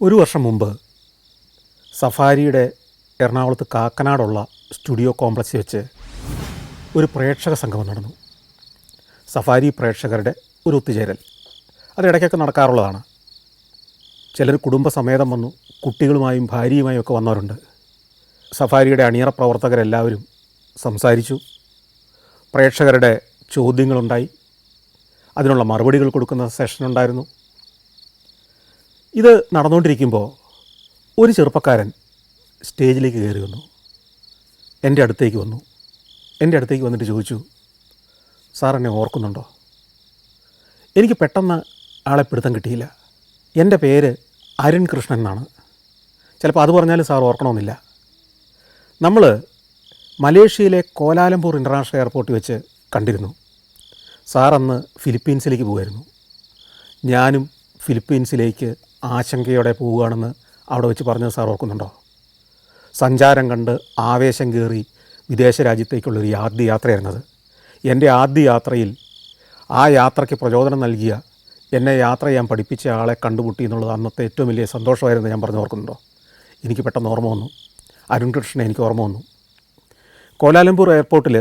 ഒരു വർഷം മുമ്പ് സഫാരിയുടെ എറണാകുളത്ത് കാക്കനാടുള്ള സ്റ്റുഡിയോ കോംപ്ലക്സിൽ വെച്ച് ഒരു പ്രേക്ഷക സംഗമം നടന്നു. സഫാരി പ്രേക്ഷകരുടെ ഒരു ഒത്തുചേരൽ അത് ഇടയ്ക്കൊക്കെ നടക്കാറുള്ളതാണ്. ചിലർ കുടുംബസമേതം വന്നു, കുട്ടികളുമായും ഭാര്യയുമായും ഒക്കെ വന്നവരുണ്ട്. സഫാരിയുടെ അണിയറ പ്രവർത്തകരെല്ലാവരും സംസാരിച്ചു. പ്രേക്ഷകരുടെ ചോദ്യങ്ങളുണ്ടായി, അതിനുള്ള മറുപടികൾ കൊടുക്കുന്ന സെഷനുണ്ടായിരുന്നു. ഇത് നടന്നുകൊണ്ടിരിക്കുമ്പോൾ ഒരു ചെറുപ്പക്കാരൻ സ്റ്റേജിലേക്ക് കയറി വന്നു. എൻ്റെ അടുത്തേക്ക് വന്നിട്ട് ചോദിച്ചു, സാർ എന്നെ ഓർക്കുന്നുണ്ടോ? എനിക്ക് പെട്ടെന്ന് ആളെ പിടുത്തം കിട്ടിയില്ല. എൻ്റെ പേര് അരുൺ കൃഷ്ണൻ എന്നാണ്. ചിലപ്പോൾ അത് പറഞ്ഞാലും സാർ ഓർക്കണമെന്നില്ല. നമ്മൾ മലേഷ്യയിലെ കോലാലംപൂർ ഇൻ്റർനാഷണൽ എയർപോർട്ടിൽ വെച്ച് കണ്ടിരുന്നു. സാർ അന്ന് ഫിലിപ്പീൻസിലേക്ക് പോകുമായിരുന്നു. ഞാനും ഫിലിപ്പീൻസിലേക്ക് ആശങ്കയോടെ പോവുകയാണെന്ന് അവിടെ വെച്ച് പറഞ്ഞത് സാർ ഓർക്കുന്നുണ്ടോ? സഞ്ചാരം കണ്ട് ആവേശം കയറി വിദേശ രാജ്യത്തേക്കുള്ളൊരു ആദ്യ യാത്രയായിരുന്നത്. എൻ്റെ ആദ്യ യാത്രയിൽ ആ യാത്രയ്ക്ക് പ്രചോദനം നൽകിയ, എന്നെ യാത്ര ചെയ്യാൻ പഠിപ്പിച്ച ആളെ കണ്ടുമുട്ടി എന്നുള്ളത് അന്നത്തെ ഏറ്റവും വലിയ സന്തോഷമായിരുന്നു. ഞാൻ പറഞ്ഞു ഓർക്കുന്നുണ്ടോ? എനിക്ക് പെട്ടെന്ന് ഓർമ്മ വന്നു. അരുൺ കൃഷ്ണനെ എനിക്ക് ഓർമ്മ വന്നു. കോലാലംപൂർ എയർപോർട്ടിൽ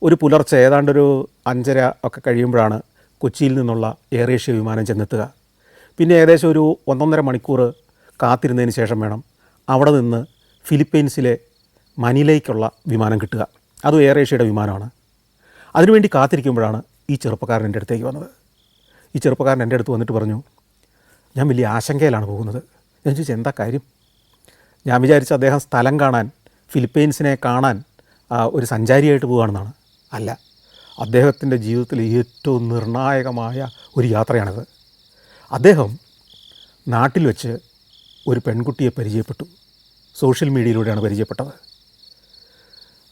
ഒരു പുലർച്ചെ ഏതാണ്ടൊരു 5:30 ഒക്കെ കഴിയുമ്പോഴാണ് കൊച്ചിയിൽ നിന്നുള്ള എയർ ഏഷ്യ വിമാനം ചെന്നെത്തുക. പിന്നെ ഏകദേശം ഒരു 1.5 മണിക്കൂർ കാത്തിരുന്നതിന് ശേഷം വേണം അവിടെ നിന്ന് ഫിലിപ്പീൻസിലെ മനിലയ്ക്കുള്ള വിമാനം കിട്ടുക. അതും എയർ ഏഷ്യയുടെ വിമാനമാണ്. അതിനുവേണ്ടി കാത്തിരിക്കുമ്പോഴാണ് ഈ ചെറുപ്പക്കാരൻ എൻ്റെ അടുത്തേക്ക് വന്നത്. ഈ ചെറുപ്പക്കാരൻ എൻ്റെ അടുത്ത് വന്നിട്ട് പറഞ്ഞു, ഞാൻ വലിയ ആശങ്കയിലാണ് പോകുന്നത്. ഞാൻ ചോദിച്ചു, എന്താ കാര്യം? ഞാൻ വിചാരിച്ച അദ്ദേഹം സ്ഥലം കാണാൻ, ഫിലിപ്പീൻസിനെ കാണാൻ ഒരു സഞ്ചാരിയായിട്ട് പോവുകയാണെന്നാണ്. അല്ല, അദ്ദേഹത്തിൻ്റെ ജീവിതത്തിൽ ഏറ്റവും നിർണായകമായ ഒരു യാത്രയാണിത്. അദ്ദേഹം നാട്ടിൽ വെച്ച് ഒരു പെൺകുട്ടിയെ പരിചയപ്പെട്ടു. സോഷ്യൽ മീഡിയയിലൂടെയാണ് പരിചയപ്പെട്ടത്.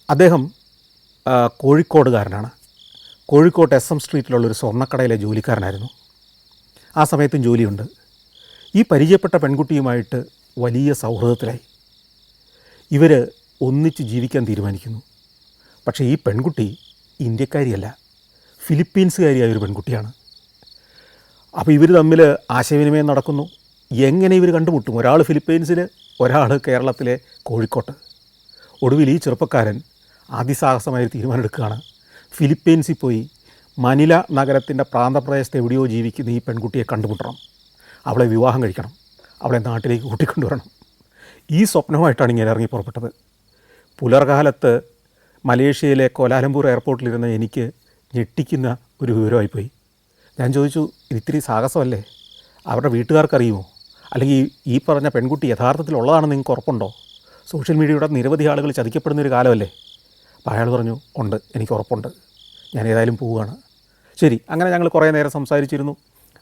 അദ്ദേഹം കോഴിക്കോടുകാരനാണ്. കോഴിക്കോട്ട് SM സ്ട്രീറ്റിലുള്ളൊരു സ്വർണ്ണക്കടയിലെ ജോലിക്കാരനായിരുന്നു. ആ സമയത്തും ജോലിയുണ്ട്. ഈ പരിചയപ്പെട്ട പെൺകുട്ടിയുമായിട്ട് വലിയ സൗഹൃദത്തിലായി. ഇവർ ഒന്നിച്ച് ജീവിക്കാൻ തീരുമാനിക്കുന്നു. പക്ഷേ ഈ പെൺകുട്ടി ഇന്ത്യക്കാരിയല്ല, ഫിലിപ്പീൻസുകാരിയായ ഒരു പെൺകുട്ടിയാണ്. അപ്പോൾ ഇവർ തമ്മിൽ ആശയവിനിമയം നടക്കുന്നു. എങ്ങനെ ഇവർ കണ്ടുമുട്ടും? ഒരാൾ ഫിലിപ്പീൻസിൽ, ഒരാൾ കേരളത്തിലെ കോഴിക്കോട്ട്. ഒടുവിൽ ഈ ചെറുപ്പക്കാരൻ അതിസാഹസമായ തീരുമാനമെടുക്കുകയാണ്. ഫിലിപ്പീൻസിൽ പോയി മനില നഗരത്തിൻ്റെ പ്രാന്തപ്രദേശത്ത് എവിടെയോ ജീവിക്കുന്ന ഈ പെൺകുട്ടിയെ കണ്ടുമുട്ടണം, അവളെ വിവാഹം കഴിക്കണം, അവളെ നാട്ടിലേക്ക് കൂട്ടിക്കൊണ്ടുവരണം. ഈ സ്വപ്നവുമായിട്ടാണ് ഇങ്ങനെ ഇറങ്ങി പുറപ്പെട്ടത്. പുലർകാലത്ത് മലേഷ്യയിലെ കോലാലംപൂർ എയർപോർട്ടിലിരുന്ന എനിക്ക് ഞെട്ടിക്കുന്ന ഒരു വിവരമായിപ്പോയി. ഞാൻ ചോദിച്ചു, ഇത്തിരി സാഹസമല്ലേ? അവരുടെ വീട്ടുകാർക്കറിയുമോ? അല്ലെങ്കിൽ ഈ പറഞ്ഞ പെൺകുട്ടി യഥാർത്ഥത്തിലുള്ളതാണെന്ന് നിങ്ങൾക്ക് ഉറപ്പുണ്ടോ? സോഷ്യൽ മീഡിയയുടെ നിരവധി ആളുകൾ ചതിക്കപ്പെടുന്നൊരു കാലമല്ലേ? അപ്പോൾ അയാൾ പറഞ്ഞു, ഉണ്ട്, എനിക്ക് ഉറപ്പുണ്ട്, ഞാൻ ഏതായാലും പോവുകയാണ്. ശരി, അങ്ങനെ ഞങ്ങൾ കുറേ നേരം സംസാരിച്ചിരുന്നു.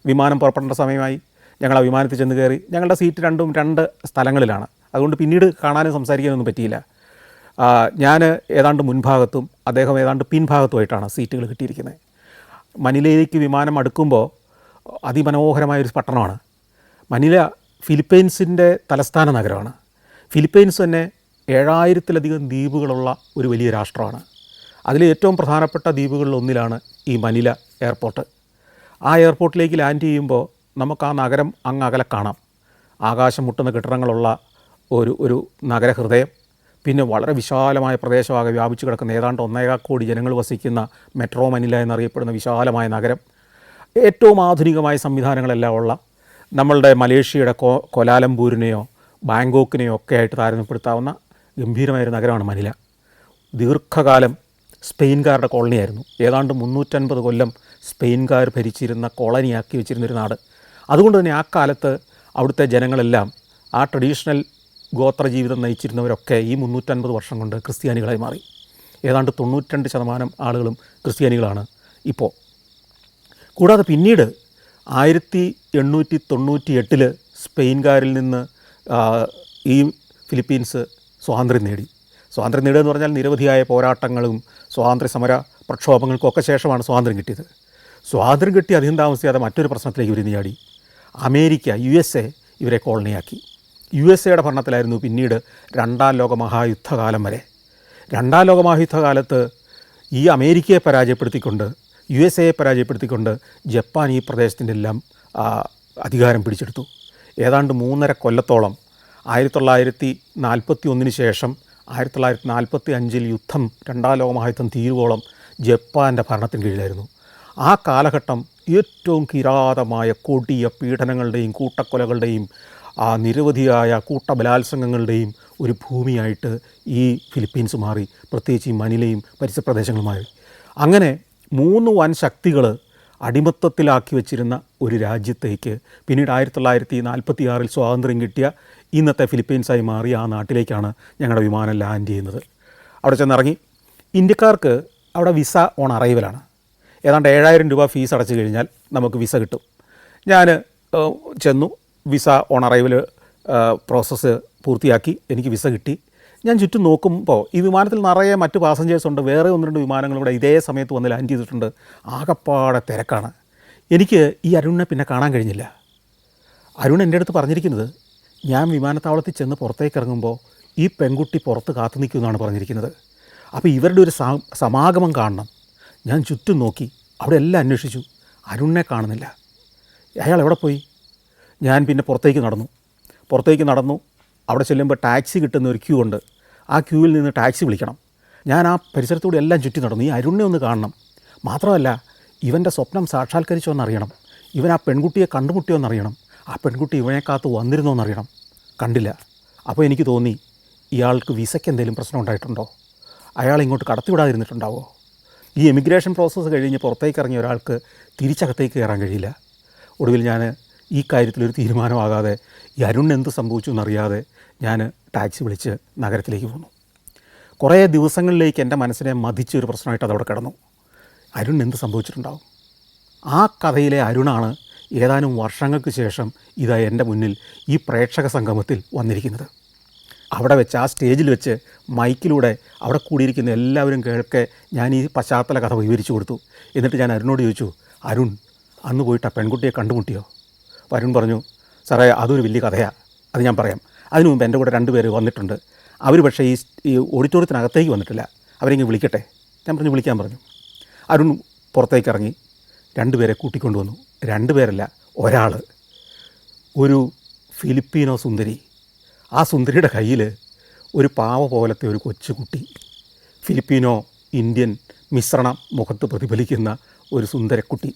വിമാനം പുറപ്പെടേണ്ട സമയമായി. ഞങ്ങൾ ആ വിമാനത്തിൽ ചെന്ന് കയറി. ഞങ്ങളുടെ സീറ്റ് രണ്ടും 2 സ്ഥലങ്ങളിലാണ്. അതുകൊണ്ട് പിന്നീട് കാണാനും സംസാരിക്കാനൊന്നും പറ്റിയില്ല. ഞാൻ ഏതാണ്ട് മുൻഭാഗത്തും അദ്ദേഹം ഏതാണ്ട് പിൻഭാഗത്തുമായിട്ടാണ് സീറ്റുകൾ കിട്ടിയിരിക്കുന്നത്. മനിലയിലേക്ക് വിമാനം അടുക്കുമ്പോൾ അതിമനോഹരമായൊരു പട്ടണമാണ് മനില. ഫിലിപ്പീൻസിൻ്റെ തലസ്ഥാന നഗരമാണ്. ഫിലിപ്പീൻസ് തന്നെ 7000-ലധികം ദ്വീപുകളുള്ള ഒരു വലിയ രാഷ്ട്രമാണ്. അതിൽ ഏറ്റവും പ്രധാനപ്പെട്ട ദ്വീപുകളിലൊന്നിലാണ് ഈ മനില എയർപോർട്ട്. ആ എയർപോർട്ടിലേക്ക് ലാൻഡ് ചെയ്യുമ്പോൾ നമുക്ക് ആ നഗരം അങ്ങകലെ കാണാം. ആകാശം മുട്ടുന്ന കെട്ടിടങ്ങളുള്ള ഒരു നഗരഹൃദയം, പിന്നെ വളരെ വിശാലമായ പ്രദേശമാകെ വ്യാപിച്ചു കിടക്കുന്ന ഏതാണ്ട് 1.25 കോടി ജനങ്ങൾ വസിക്കുന്ന മെട്രോ മനില എന്നറിയപ്പെടുന്ന വിശാലമായ നഗരം. ഏറ്റവും ആധുനികമായ സംവിധാനങ്ങളെല്ലാം ഉള്ള, നമ്മളുടെ മലേഷ്യയുടെ കോലാലംപൂരിനെയോ ബാങ്കോക്കിനെയോ ഒക്കെ ആയിട്ട് താരതമ്യപ്പെടുത്താവുന്ന ഗംഭീരമായൊരു നഗരമാണ് മനില. ദീർഘകാലം സ്പെയിൻകാരുടെ കോളനിയായിരുന്നു. ഏതാണ്ട് 350 കൊല്ലം സ്പെയിൻകാർ ഭരിച്ചിരുന്ന, കോളനിയാക്കി വെച്ചിരുന്നൊരു നാട്. അതുകൊണ്ട് തന്നെ ആ കാലത്ത് അവിടുത്തെ ജനങ്ങളെല്ലാം ആ ട്രഡീഷണൽ ഗോത്ര ജീവിതം നയിച്ചിരുന്നവരൊക്കെ ഈ 350 വർഷം കൊണ്ട് ക്രിസ്ത്യാനികളായി മാറി. ഏതാണ്ട് 92% ആളുകളും ക്രിസ്ത്യാനികളാണ് ഇപ്പോൾ. കൂടാതെ പിന്നീട് 1898 സ്പെയിൻകാരിൽ നിന്ന് ഈ ഫിലിപ്പീൻസ് സ്വാതന്ത്ര്യം നേടി. സ്വാതന്ത്ര്യം നേടുക എന്ന് പറഞ്ഞാൽ നിരവധിയായ പോരാട്ടങ്ങളും സ്വാതന്ത്ര്യ സമര പ്രക്ഷോഭങ്ങൾക്കൊക്കെ ശേഷമാണ് സ്വാതന്ത്ര്യം കിട്ടിയത്. സ്വാതന്ത്ര്യം കിട്ടി അധികം താമസിയാതെ മറ്റൊരു പ്രശ്നത്തിലേക്ക് ഇവർ നീയാടി. അമേരിക്ക, USA ഇവരെ കോളനിയാക്കി. USA ഭരണത്തിലായിരുന്നു പിന്നീട് 2ാം ലോകമഹായുദ്ധകാലം വരെ. 2ാം ലോകമഹായുദ്ധകാലത്ത് ഈ അമേരിക്കയെ പരാജയപ്പെടുത്തിക്കൊണ്ട്, USA പരാജയപ്പെടുത്തിക്കൊണ്ട് ജപ്പാൻ ഈ പ്രദേശത്തിൻ്റെ എല്ലാം അധികാരം പിടിച്ചെടുത്തു. ഏതാണ്ട് 3.5 കൊല്ലത്തോളം 1941 ശേഷം 1945 യുദ്ധം, രണ്ടാം ലോകമഹായുദ്ധം തീരുവോളം ജപ്പാൻ്റെ ഭരണത്തിന് കീഴിലായിരുന്നു. ആ കാലഘട്ടം ഏറ്റവും കിരാതമായ കൊടിയ പീഡനങ്ങളുടെയും കൂട്ടക്കൊലകളുടെയും നിരവധിയായ കൂട്ടബലാത്സംഗങ്ങളുടെയും ഒരു ഭൂമിയായിട്ട് ഈ ഫിലിപ്പീൻസ് മാറി. പ്രത്യേകിച്ച് ഈ മനിലയും പരിസര പ്രദേശങ്ങളും മാറി. അങ്ങനെ 3 വൻ ശക്തികൾ അടിമത്തത്തിലാക്കി വച്ചിരുന്ന ഒരു രാജ്യത്തേക്ക് പിന്നീട് 1946 സ്വാതന്ത്ര്യം കിട്ടിയ ഇന്നത്തെ ഫിലിപ്പീൻസായി മാറിയ ആ നാട്ടിലേക്കാണ് ഞങ്ങളുടെ വിമാനം ലാൻഡ് ചെയ്യുന്നത്. അവിടെ ചെന്നിറങ്ങി. ഇന്ത്യക്കാർക്ക് അവിടെ വിസ ഓൺ അറൈവലാണ്. ഏതാണ്ട് 7,000 രൂപ ഫീസ് അടച്ചു കഴിഞ്ഞാൽ നമുക്ക് വിസ കിട്ടും. ഞാൻ ചെന്നു, വിസ ഓൺ അറൈവൽ പ്രോസസ്സ് പൂർത്തിയാക്കി, എനിക്ക് വിസ കിട്ടി. ഞാൻ ചുറ്റും നോക്കുമ്പോൾ ഈ വിമാനത്തിൽ നിറയെ മറ്റ് പാസഞ്ചേഴ്സ് ഉണ്ട്. വേറെ 1-2 വിമാനങ്ങൾ ഇവിടെ ഇതേ സമയത്ത് വന്ന് ലാൻഡ് ചെയ്തിട്ടുണ്ട്. ആകപ്പാടെ തിരക്കാണ്. എനിക്ക് ഈ അരുണിനെ പിന്നെ കാണാൻ കഴിഞ്ഞില്ല. അരുൺ എൻ്റെ അടുത്ത് പറഞ്ഞിരിക്കുന്നത്, ഞാൻ വിമാനത്താവളത്തിൽ ചെന്ന് പുറത്തേക്ക് ഇറങ്ങുമ്പോൾ ഈ പെൺകുട്ടി പുറത്ത് കാത്തു നിൽക്കുമെന്നാണ് പറഞ്ഞിരിക്കുന്നത്. അപ്പോൾ ഇവരുടെ ഒരു സമാഗമം കാണണം. ഞാൻ ചുറ്റും നോക്കി, അവിടെ എല്ലാം അന്വേഷിച്ചു, അരുണിനെ കാണുന്നില്ല. അയാൾ എവിടെ പോയി? ഞാൻ പിന്നെ പുറത്തേക്ക് നടന്നു. അവിടെ ചെല്ലുമ്പോൾ ടാക്സി കിട്ടുന്ന ഒരു ക്യൂ ഉണ്ട്. ആ ക്യൂവിൽ നിന്ന് ടാക്സി വിളിക്കണം. ഞാൻ ആ പരിസരത്തൂടെ എല്ലാം ചുറ്റി നടന്നു. ഈ അരുണിനെ ഒന്ന് കാണണം. മാത്രമല്ല, ഇവൻ്റെ സ്വപ്നം സാക്ഷാത്കരിച്ചോ എന്നറിയണം. ഇവൻ ആ പെൺകുട്ടിയെ കണ്ടുമുട്ടിയോ എന്നറിയണം. ആ പെൺകുട്ടി ഇവനെ കാത്ത് വന്നിരുന്നോ എന്നറിയണം. കണ്ടില്ല. അപ്പോൾ എനിക്ക് തോന്നി, ഇയാൾക്ക് വിസയ്ക്ക് എന്തെങ്കിലും പ്രശ്നം ഉണ്ടായിട്ടുണ്ടോ? അയാൾ ഇങ്ങോട്ട് കടത്തിവിടാതിരുന്നിട്ടുണ്ടാവോ? ഈ എമിഗ്രേഷൻ പ്രോസസ്സ് കഴിഞ്ഞ് പുറത്തേക്ക് ഇറങ്ങിയ ഒരാൾക്ക് തിരിച്ചകത്തേക്ക് കയറാൻ കഴിയില്ല. ഒടുവിൽ ഞാൻ ഈ കാര്യത്തിലൊരു തീരുമാനമാകാതെ, ഈ അരുണിന് എന്ത് സംഭവിച്ചു എന്നറിയാതെ ഞാൻ ടാക്സി വിളിച്ച് നഗരത്തിലേക്ക് പോന്നു. കുറേ ദിവസങ്ങളിലേക്ക് എൻ്റെ മനസ്സിനെ മതിച്ചൊരു പ്രശ്നമായിട്ട് അതവിടെ കിടന്നു. അരുണിന് എന്ത് സംഭവിച്ചിട്ടുണ്ടാവും? ആ കഥയിലെ അരുണാണ് ഏതാനും വർഷങ്ങൾക്ക് ശേഷം ഇതാ എൻ്റെ മുന്നിൽ ഈ പ്രേക്ഷക സംഗമത്തിൽ വന്നിരിക്കുന്നത്. അവിടെ വെച്ച്, ആ സ്റ്റേജിൽ വെച്ച് മൈക്കിലൂടെ അവിടെ കൂടിയിരിക്കുന്ന എല്ലാവരും കേൾക്കെ ഞാൻ ഈ പശ്ചാത്തല കഥ വിവരിച്ചു കൊടുത്തു. എന്നിട്ട് ഞാൻ അരുണിനോട് ചോദിച്ചു, അരുൺ അന്ന് പോയിട്ട് ആ പെൺകുട്ടിയെ കണ്ടുമുട്ടിയോ? അപ്പോൾ അരുൺ പറഞ്ഞു, സാറേ അതൊരു വലിയ കഥയാണ്, അത് ഞാൻ പറയാം. അതിനു മുമ്പ് എൻ്റെ കൂടെ 2 പേര് വന്നിട്ടുണ്ട്. അവർ പക്ഷേ ഈ ഓഡിറ്റോറിയത്തിനകത്തേക്ക് വന്നിട്ടില്ല. അവരെങ്കിൽ വിളിക്കട്ടെ. ഞാൻ പറഞ്ഞു വിളിക്കാൻ പറഞ്ഞു. അരുൺ പുറത്തേക്ക് ഇറങ്ങി 2 പേരെ കൂട്ടിക്കൊണ്ടുവന്നു. 2 പേരല്ല, ഒരാൾ, ഒരു ഫിലിപ്പീനോ സുന്ദരി. ആ സുന്ദരിയുടെ കയ്യിൽ ഒരു പാവ പോലത്തെ ഒരു കൊച്ചുകുട്ടി. ഫിലിപ്പീനോ ഇന്ത്യൻ മിശ്രണം മുഖത്ത് പ്രതിഫലിക്കുന്ന ഒരു സുന്ദരക്കുട്ടി.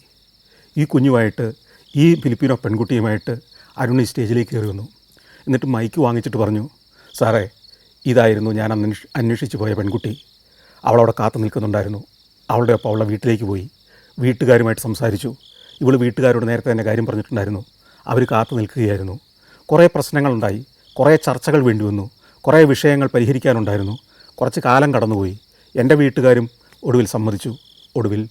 ഈ കുഞ്ഞുമായിട്ട്, ഈ ഫിലിപ്പീനോ പെൺകുട്ടിയുമായിട്ട് അരുൺ ഈ സ്റ്റേജിലേക്ക് കയറി വന്നു. എന്നിട്ട് മൈക്ക് വാങ്ങിച്ചിട്ട് പറഞ്ഞു, സാറേ ഇതായിരുന്നു ഞാൻ അന്വേഷിച്ച് പോയ പെൺകുട്ടി. അവളവിടെ കാത്തു നിൽക്കുന്നുണ്ടായിരുന്നു. അവളുടെ ഒപ്പം അവളുടെ വീട്ടിലേക്ക് പോയി. വീട്ടുകാരുമായിട്ട് സംസാരിച്ചു. ഇവൾ വീട്ടുകാരോട് നേരത്തെ തന്നെ കാര്യം പറഞ്ഞിട്ടുണ്ടായിരുന്നു. അവർ കാത്തു നിൽക്കുകയായിരുന്നു. കുറേ പ്രശ്നങ്ങളുണ്ടായി, കുറേ ചർച്ചകൾ വേണ്ടി വന്നു, കുറേ വിഷയങ്ങൾ പരിഹരിക്കാനുണ്ടായിരുന്നു. കുറച്ച് കാലം കടന്നുപോയി. എൻ്റെ വീട്ടുകാരും ഒടുവിൽ സമ്മതിച്ചു. ഒടുവിൽ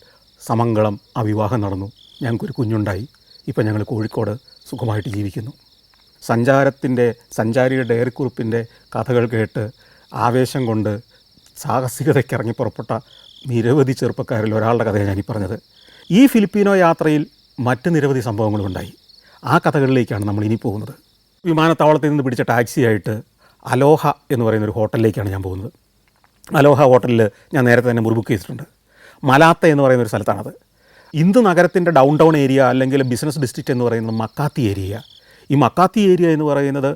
സമംഗളം ആ വിവാഹം നടന്നു. ഞങ്ങൾക്കൊരു കുഞ്ഞുണ്ടായി. ഇപ്പം ഞങ്ങൾ കോഴിക്കോട് സുഖമായിട്ട് ജീവിക്കുന്നു. സഞ്ചാരിയുടെ ഡയറിക്കുറിപ്പിൻ്റെ കഥകൾ കേട്ട് ആവേശം കൊണ്ട് സാഹസികതയ്ക്ക് ഇറങ്ങി പുറപ്പെട്ട നിരവധി ചെറുപ്പക്കാരിൽ ഒരാളുടെ കഥയാണ് ഞാനീ പറഞ്ഞത്. ഈ ഫിലിപ്പീനോ യാത്രയിൽ മറ്റ് നിരവധി സംഭവങ്ങളുണ്ടായി. ആ കഥകളിലേക്കാണ് നമ്മൾ ഇനി പോകുന്നത്. വിമാനത്താവളത്തിൽ നിന്ന് പിടിച്ച ടാക്സിയായിട്ട് അലോഹ എന്ന് പറയുന്നൊരു ഹോട്ടലിലേക്കാണ് ഞാൻ പോകുന്നത്. അലോഹ ഹോട്ടലിൽ ഞാൻ നേരത്തെ തന്നെ മുറി ബുക്ക് ചെയ്തിട്ടുണ്ട്. മലാത്ത എന്ന് പറയുന്നൊരു സ്ഥലത്താണത്. ഇന്ത് നഗരത്തിൻ്റെ ഡൗൺ ടൗൺ ഏരിയ അല്ലെങ്കിൽ ബിസിനസ് ഡിസ്ട്രിക്റ്റ് എന്ന് പറയുന്നത് മക്കാത്തി ഏരിയ. ഈ മക്കാത്തി ഏരിയ എന്ന് പറയുന്നത്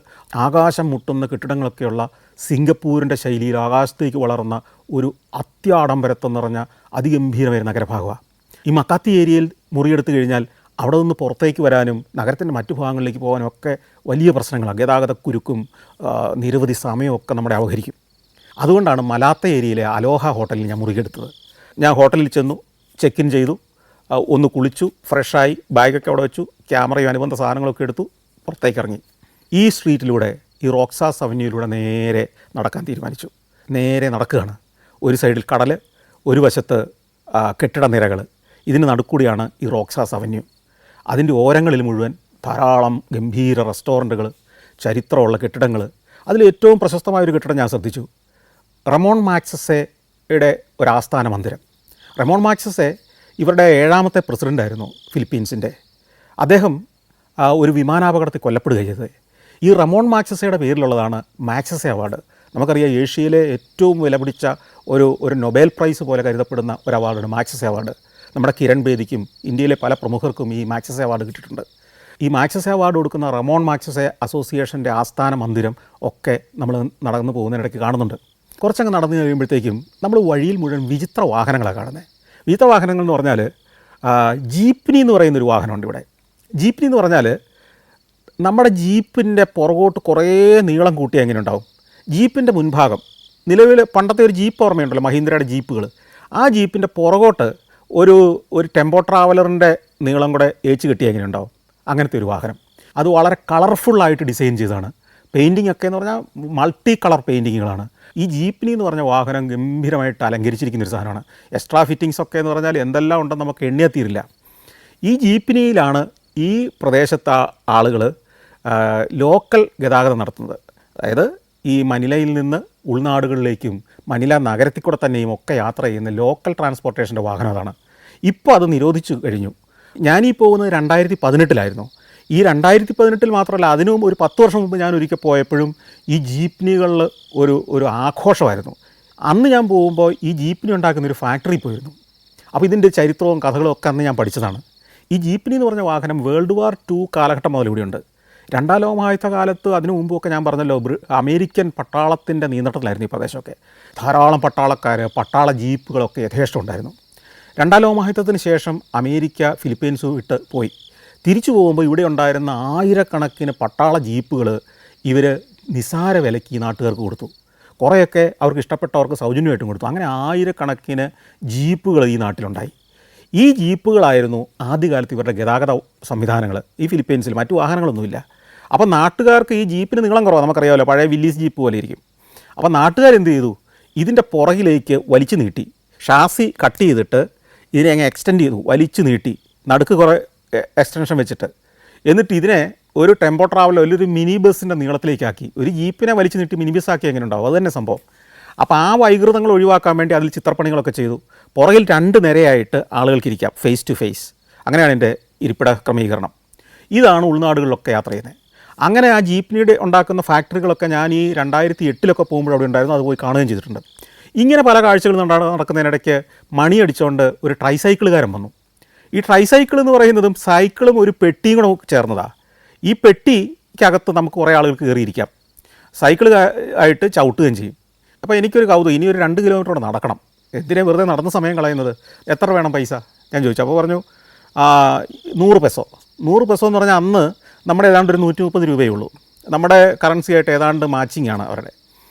ആകാശം മുട്ടുന്ന കെട്ടിടങ്ങളൊക്കെയുള്ള സിംഗപ്പൂരിൻ്റെ ശൈലിയിൽ ആകാശത്തേക്ക് വളർന്ന ഒരു അത്യാഡംബരത്വം നിറഞ്ഞ അതിഗംഭീരമായ നഗരഭാഗമാണ്. ഈ മക്കാത്തി ഏരിയയിൽ മുറിയെടുത്ത് കഴിഞ്ഞാൽ അവിടെ നിന്ന് പുറത്തേക്ക് വരാനും നഗരത്തിൻ്റെ മറ്റു ഭാഗങ്ങളിലേക്ക് പോകാനും ഒക്കെ വലിയ പ്രശ്നങ്ങളാണ്. ഗതാഗതക്കുരുക്കും നിരവധി സമയമൊക്കെ നമ്മുടെ അപഹരിക്കും. അതുകൊണ്ടാണ് മലാത്ത ഏരിയയിലെ അലോഹ ഹോട്ടലിൽ ഞാൻ മുറിയെടുത്തത്. ഞാൻ ഹോട്ടലിൽ ചെന്നു, ചെക്ക് ഇൻ ചെയ്തു, ഒന്ന് കുളിച്ചു, ഫ്രഷായി, ബാഗൊക്കെ അവിടെ വെച്ചു, ക്യാമറയും അനുബന്ധ സാധനങ്ങളൊക്കെ എടുത്തു, പുറത്തേക്ക് ഇറങ്ങി. ഈ സ്ട്രീറ്റിലൂടെ, ഈ റോക്സാസ് അവന്യൂയിലൂടെ നേരെ നടക്കാൻ തീരുമാനിച്ചു. നേരെ നടക്കുകയാണ്. ഒരു സൈഡിൽ കടൽ, ഒരു വശത്ത് കെട്ടിട നിരകൾ. ഇതിന് നടുക്കൂടിയാണ് ഈ റോക്സാസ് അവന്യൂ. അതിൻ്റെ ഓരങ്ങളിൽ മുഴുവൻ ധാരാളം ഗംഭീര റെസ്റ്റോറൻറ്റുകൾ, ചരിത്രമുള്ള കെട്ടിടങ്ങൾ. അതിൽ ഏറ്റവും പ്രശസ്തമായൊരു കെട്ടിടം ഞാൻ ശ്രദ്ധിച്ചു. റമോൺ മാഗ്സസെയുടെ ഒരു ആസ്ഥാന മന്ദിരം. റമോൺ മാഗ്സസെ ഇവരുടെ 7ാമത്തെ പ്രസിഡൻ്റായിരുന്നു ഫിലിപ്പീൻസിൻ്റെ. അദ്ദേഹം ഒരു വിമാനാപകടത്തിൽ കൊല്ലപ്പെടുകയാണ് ചെയ്തത്. ഈ റമോൺ മാഗ്സസെയുടെ പേരിലുള്ളതാണ് മാഗ്സസെ അവാർഡ്. നമുക്കറിയാം, ഏഷ്യയിലെ ഏറ്റവും വിലപിടിച്ച ഒരു നൊബേൽ പ്രൈസ് പോലെ കരുതപ്പെടുന്ന ഒരു അവാർഡാണ് മാഗ്സസെ അവാർഡ്. നമ്മുടെ കിരൺ ബേദിക്കും ഇന്ത്യയിലെ പല പ്രമുഖർക്കും ഈ മാഗ്സസെ അവാർഡ് കിട്ടിയിട്ടുണ്ട്. ഈ മാക്സസെ അവാർഡ് കൊടുക്കുന്ന റമോൺ മാക്സസെ അസോസിയേഷൻ്റെ ആസ്ഥാന മന്ദിരം ഒക്കെ നമ്മൾ നടന്നു പോകുന്നതിനിടയ്ക്ക് കാണുന്നുണ്ട്. കുറച്ചങ്ങ് നടന്നു കഴിയുമ്പോഴത്തേക്കും നമ്മൾ വഴിയിൽ മുഴുവൻ വിചിത്ര വാഹനങ്ങളാണ് കാണുന്നത്. വിചിത്ര വാഹനങ്ങൾ എന്ന് പറഞ്ഞാൽ ജീപ്നി എന്ന് പറയുന്നൊരു വാഹനമുണ്ട് ഇവിടെ. ജീപ്നി എന്ന് പറഞ്ഞാൽ നമ്മുടെ ജീപ്പിൻ്റെ പുറകോട്ട് കുറേ നീളം കൂട്ടിയാൽ എങ്ങനെ ഉണ്ടാവും, ജീപ്പിൻ്റെ മുൻഭാഗം നിലവിൽ പണ്ടത്തെ ഒരു ജീപ്പ് ഓർമ്മയുണ്ടല്ലോ, മഹീന്ദ്രയുടെ ജീപ്പുകൾ, ആ ജീപ്പിൻ്റെ പുറകോട്ട് ഒരു ടെമ്പോ ട്രാവലറിൻ്റെ നീളം കൂടെ ഏച്ച് കെട്ടിയാൽ എങ്ങനെ ഉണ്ടാവും, അങ്ങനത്തെ ഒരു വാഹനം. അത് വളരെ കളർഫുള്ളായിട്ട് ഡിസൈൻ ചെയ്തതാണ്. പെയിൻറ്റിംഗ് ഒക്കെ എന്ന് പറഞ്ഞാൽ മൾട്ടി കളർ പെയിൻറ്റിങ്ങുകളാണ്. ഈ ജീപ്നി എന്ന് പറഞ്ഞ വാഹനം ഗംഭീരമായിട്ട് അലങ്കരിച്ചിരിക്കുന്നൊരു സാധനമാണ്. എക്സ്ട്രാ ഫിറ്റിങ്സ് ഒക്കെ എന്ന് പറഞ്ഞാൽ എന്തെല്ലാം ഉണ്ടെന്ന് നമുക്ക് എണ്ണിയെത്തിയില്ല. ഈ ജീപ്നിയിലാണ് ഈ പ്രദേശത്തെ ആളുകൾ ലോക്കൽ ഗതാഗതം നടത്തുന്നത്. അതായത് ഈ മനിലയിൽ നിന്ന് ഉൾനാടുകളിലേക്കും മനില നഗരത്തിൽ കൂടെ തന്നെയും ഒക്കെ യാത്ര ചെയ്യുന്ന ലോക്കൽ ട്രാൻസ്പോർട്ടേഷൻ്റെ വാഹനം അതാണ്. ഇപ്പോൾ അത് നിരോധിച്ചു കഴിഞ്ഞു. ഞാനീ പോകുന്നത് 2018 ഈ 2018 മാത്രമല്ല, അതിനും ഒരു 10 വർഷം മുമ്പ് ഞാൻ ഒരിക്കൽ പോയപ്പോഴും ഈ ജീപ്നികളിൽ ഒരു ആഘോഷമായിരുന്നു. അന്ന് ഞാൻ പോകുമ്പോൾ ഈ ജീപ്നി ഉണ്ടാക്കുന്ന ഒരു ഫാക്ടറി പോയിരുന്നു. അപ്പോൾ ഇതിൻ്റെ ചരിത്രവും കഥകളും ഒക്കെ അന്ന് ഞാൻ പഠിച്ചതാണ്. ഈ ജീപ്നി എന്ന് പറഞ്ഞ വാഹനം വേൾഡ് വാർ II കാലഘട്ടം മുതൽ ഇവിടെയുണ്ട്. രണ്ടാം ലോക മഹായുദ്ധ കാലത്ത് അതിനു മുമ്പൊക്കെ ഞാൻ പറഞ്ഞല്ലോ, അമേരിക്കൻ പട്ടാളത്തിൻ്റെ നിയന്ത്രണത്തിലായിരുന്നു ഈ പ്രദേശമൊക്കെ. ധാരാളം പട്ടാള ജീപ്പുകളൊക്കെ യഥേഷ്ടം ഉണ്ടായിരുന്നു. രണ്ടാം ലോക മഹായുദ്ധത്തിന് ശേഷം അമേരിക്ക ഫിലിപ്പീൻസ് വിട്ട് പോയി. തിരിച്ചു പോകുമ്പോൾ ഇവിടെ ഉണ്ടായിരുന്ന ആയിരക്കണക്കിന് പട്ടാള ജീപ്പുകൾ ഇവർ നിസാര വിലയ്ക്ക് ഈ നാട്ടുകാർക്ക് കൊടുത്തു. കുറേയൊക്കെ അവർക്ക് ഇഷ്ടപ്പെട്ടവർക്ക് സൗജന്യമായിട്ടും കൊടുത്തു. അങ്ങനെ ആയിരക്കണക്കിന് ജീപ്പുകൾ ഈ നാട്ടിലുണ്ടായി. ഈ ജീപ്പുകളായിരുന്നു ആദ്യകാലത്ത് ഇവരുടെ ഗതാഗത സംവിധാനങ്ങൾ. ഈ ഫിലിപ്പീൻസിൽ മറ്റു വാഹനങ്ങളൊന്നുമില്ല. അപ്പോൾ നാട്ടുകാർക്ക് ഈ ജീപ്പിന് നീളം കുറവാണ്, നമുക്കറിയാമല്ലോ, പഴയ വില്ലീസ് ജീപ്പ് പോലെ ഇരിക്കും. അപ്പോൾ നാട്ടുകാരെന്ത് ചെയ്തു, ഇതിൻ്റെ പുറകിലേക്ക് വലിച്ചു നീട്ടി, ഷാസി കട്ട് ചെയ്തിട്ട് ഇതിനെ അങ്ങ് എക്സ്റ്റെൻഡ് ചെയ്തു, വലിച്ചു നീട്ടി, നടുക്ക് കുറേ എക്സ്റ്റൻഷൻ വെച്ചിട്ട്, എന്നിട്ട് ഇതിനെ ഒരു ടെമ്പോ ട്രാവലോ ഒരു മിനി ബസ്സിൻ്റെ നീളത്തിലേക്കാക്കി. ഒരു ജീപ്പിനെ വലിച്ചു നീട്ടി മിനി ബസ്സാക്കി എങ്ങനെ ഉണ്ടാവും, അത് തന്നെ സംഭവം. അപ്പോൾ ആ വൈകൃതങ്ങൾ ഒഴിവാക്കാൻ വേണ്ടി അതിൽ ചിത്രപ്പണികളൊക്കെ ചെയ്തു. പുറകിൽ 2 നിരയായിട്ട് ആളുകൾക്കിരിക്കാം, ഫേസ് ടു ഫേസ്. അങ്ങനെയാണ് എൻ്റെ ഇരിപ്പിട ക്രമീകരണം. ഇതാണ് ഉൾനാടുകളിലൊക്കെ യാത്ര ചെയ്യുന്നത്. അങ്ങനെ ആ ജീപ്നിയുടെ ഉണ്ടാക്കുന്ന ഫാക്ടറികളൊക്കെ ഞാൻ ഈ 2008 പോകുമ്പോൾ അവിടെ ഉണ്ടായിരുന്നു, അത് പോയി കാണുകയും ചെയ്തിട്ടുണ്ട്. ഇങ്ങനെ പല കാഴ്ചകളും നടക്കുന്നതിനിടയ്ക്ക് മണിയടിച്ചുകൊണ്ട് ഒരു ട്രൈസൈക്കിളുകാരൻ വന്നു. ഈ ട്രൈസൈക്കിൾ എന്ന് പറയുന്നതും സൈക്കിളും ഒരു പെട്ടിയും കൂടെ ചേർന്നതാണ്. ഈ പെട്ടിക്കകത്ത് നമുക്ക് കുറേ ആളുകൾക്ക് കയറിയിരിക്കാം, സൈക്കിൾ ആയിട്ട് ചവിട്ടുകയും ചെയ്യും. അപ്പോൾ എനിക്കൊരു കൗതുകം, ഇനി ഒരു 2 കിലോമീറ്റർ കൂടെ നടക്കണം, എന്തിനാ വെറുതെ നടന്ന സമയം കളയുന്നത്, എത്ര വേണം പൈസ ഞാൻ ചോദിച്ചു. അപ്പോൾ പറഞ്ഞു 100 പെസോ. 100 പെസോ എന്ന് പറഞ്ഞാൽ അന്ന് നമ്മുടെ ഏതാണ്ട് ഒരു 130 രൂപയേ ഉള്ളൂ. നമ്മുടെ കറൻസി ആയിട്ട് ഏതാണ്ട് മാച്ചിങ് ആണ് അവരുടെ.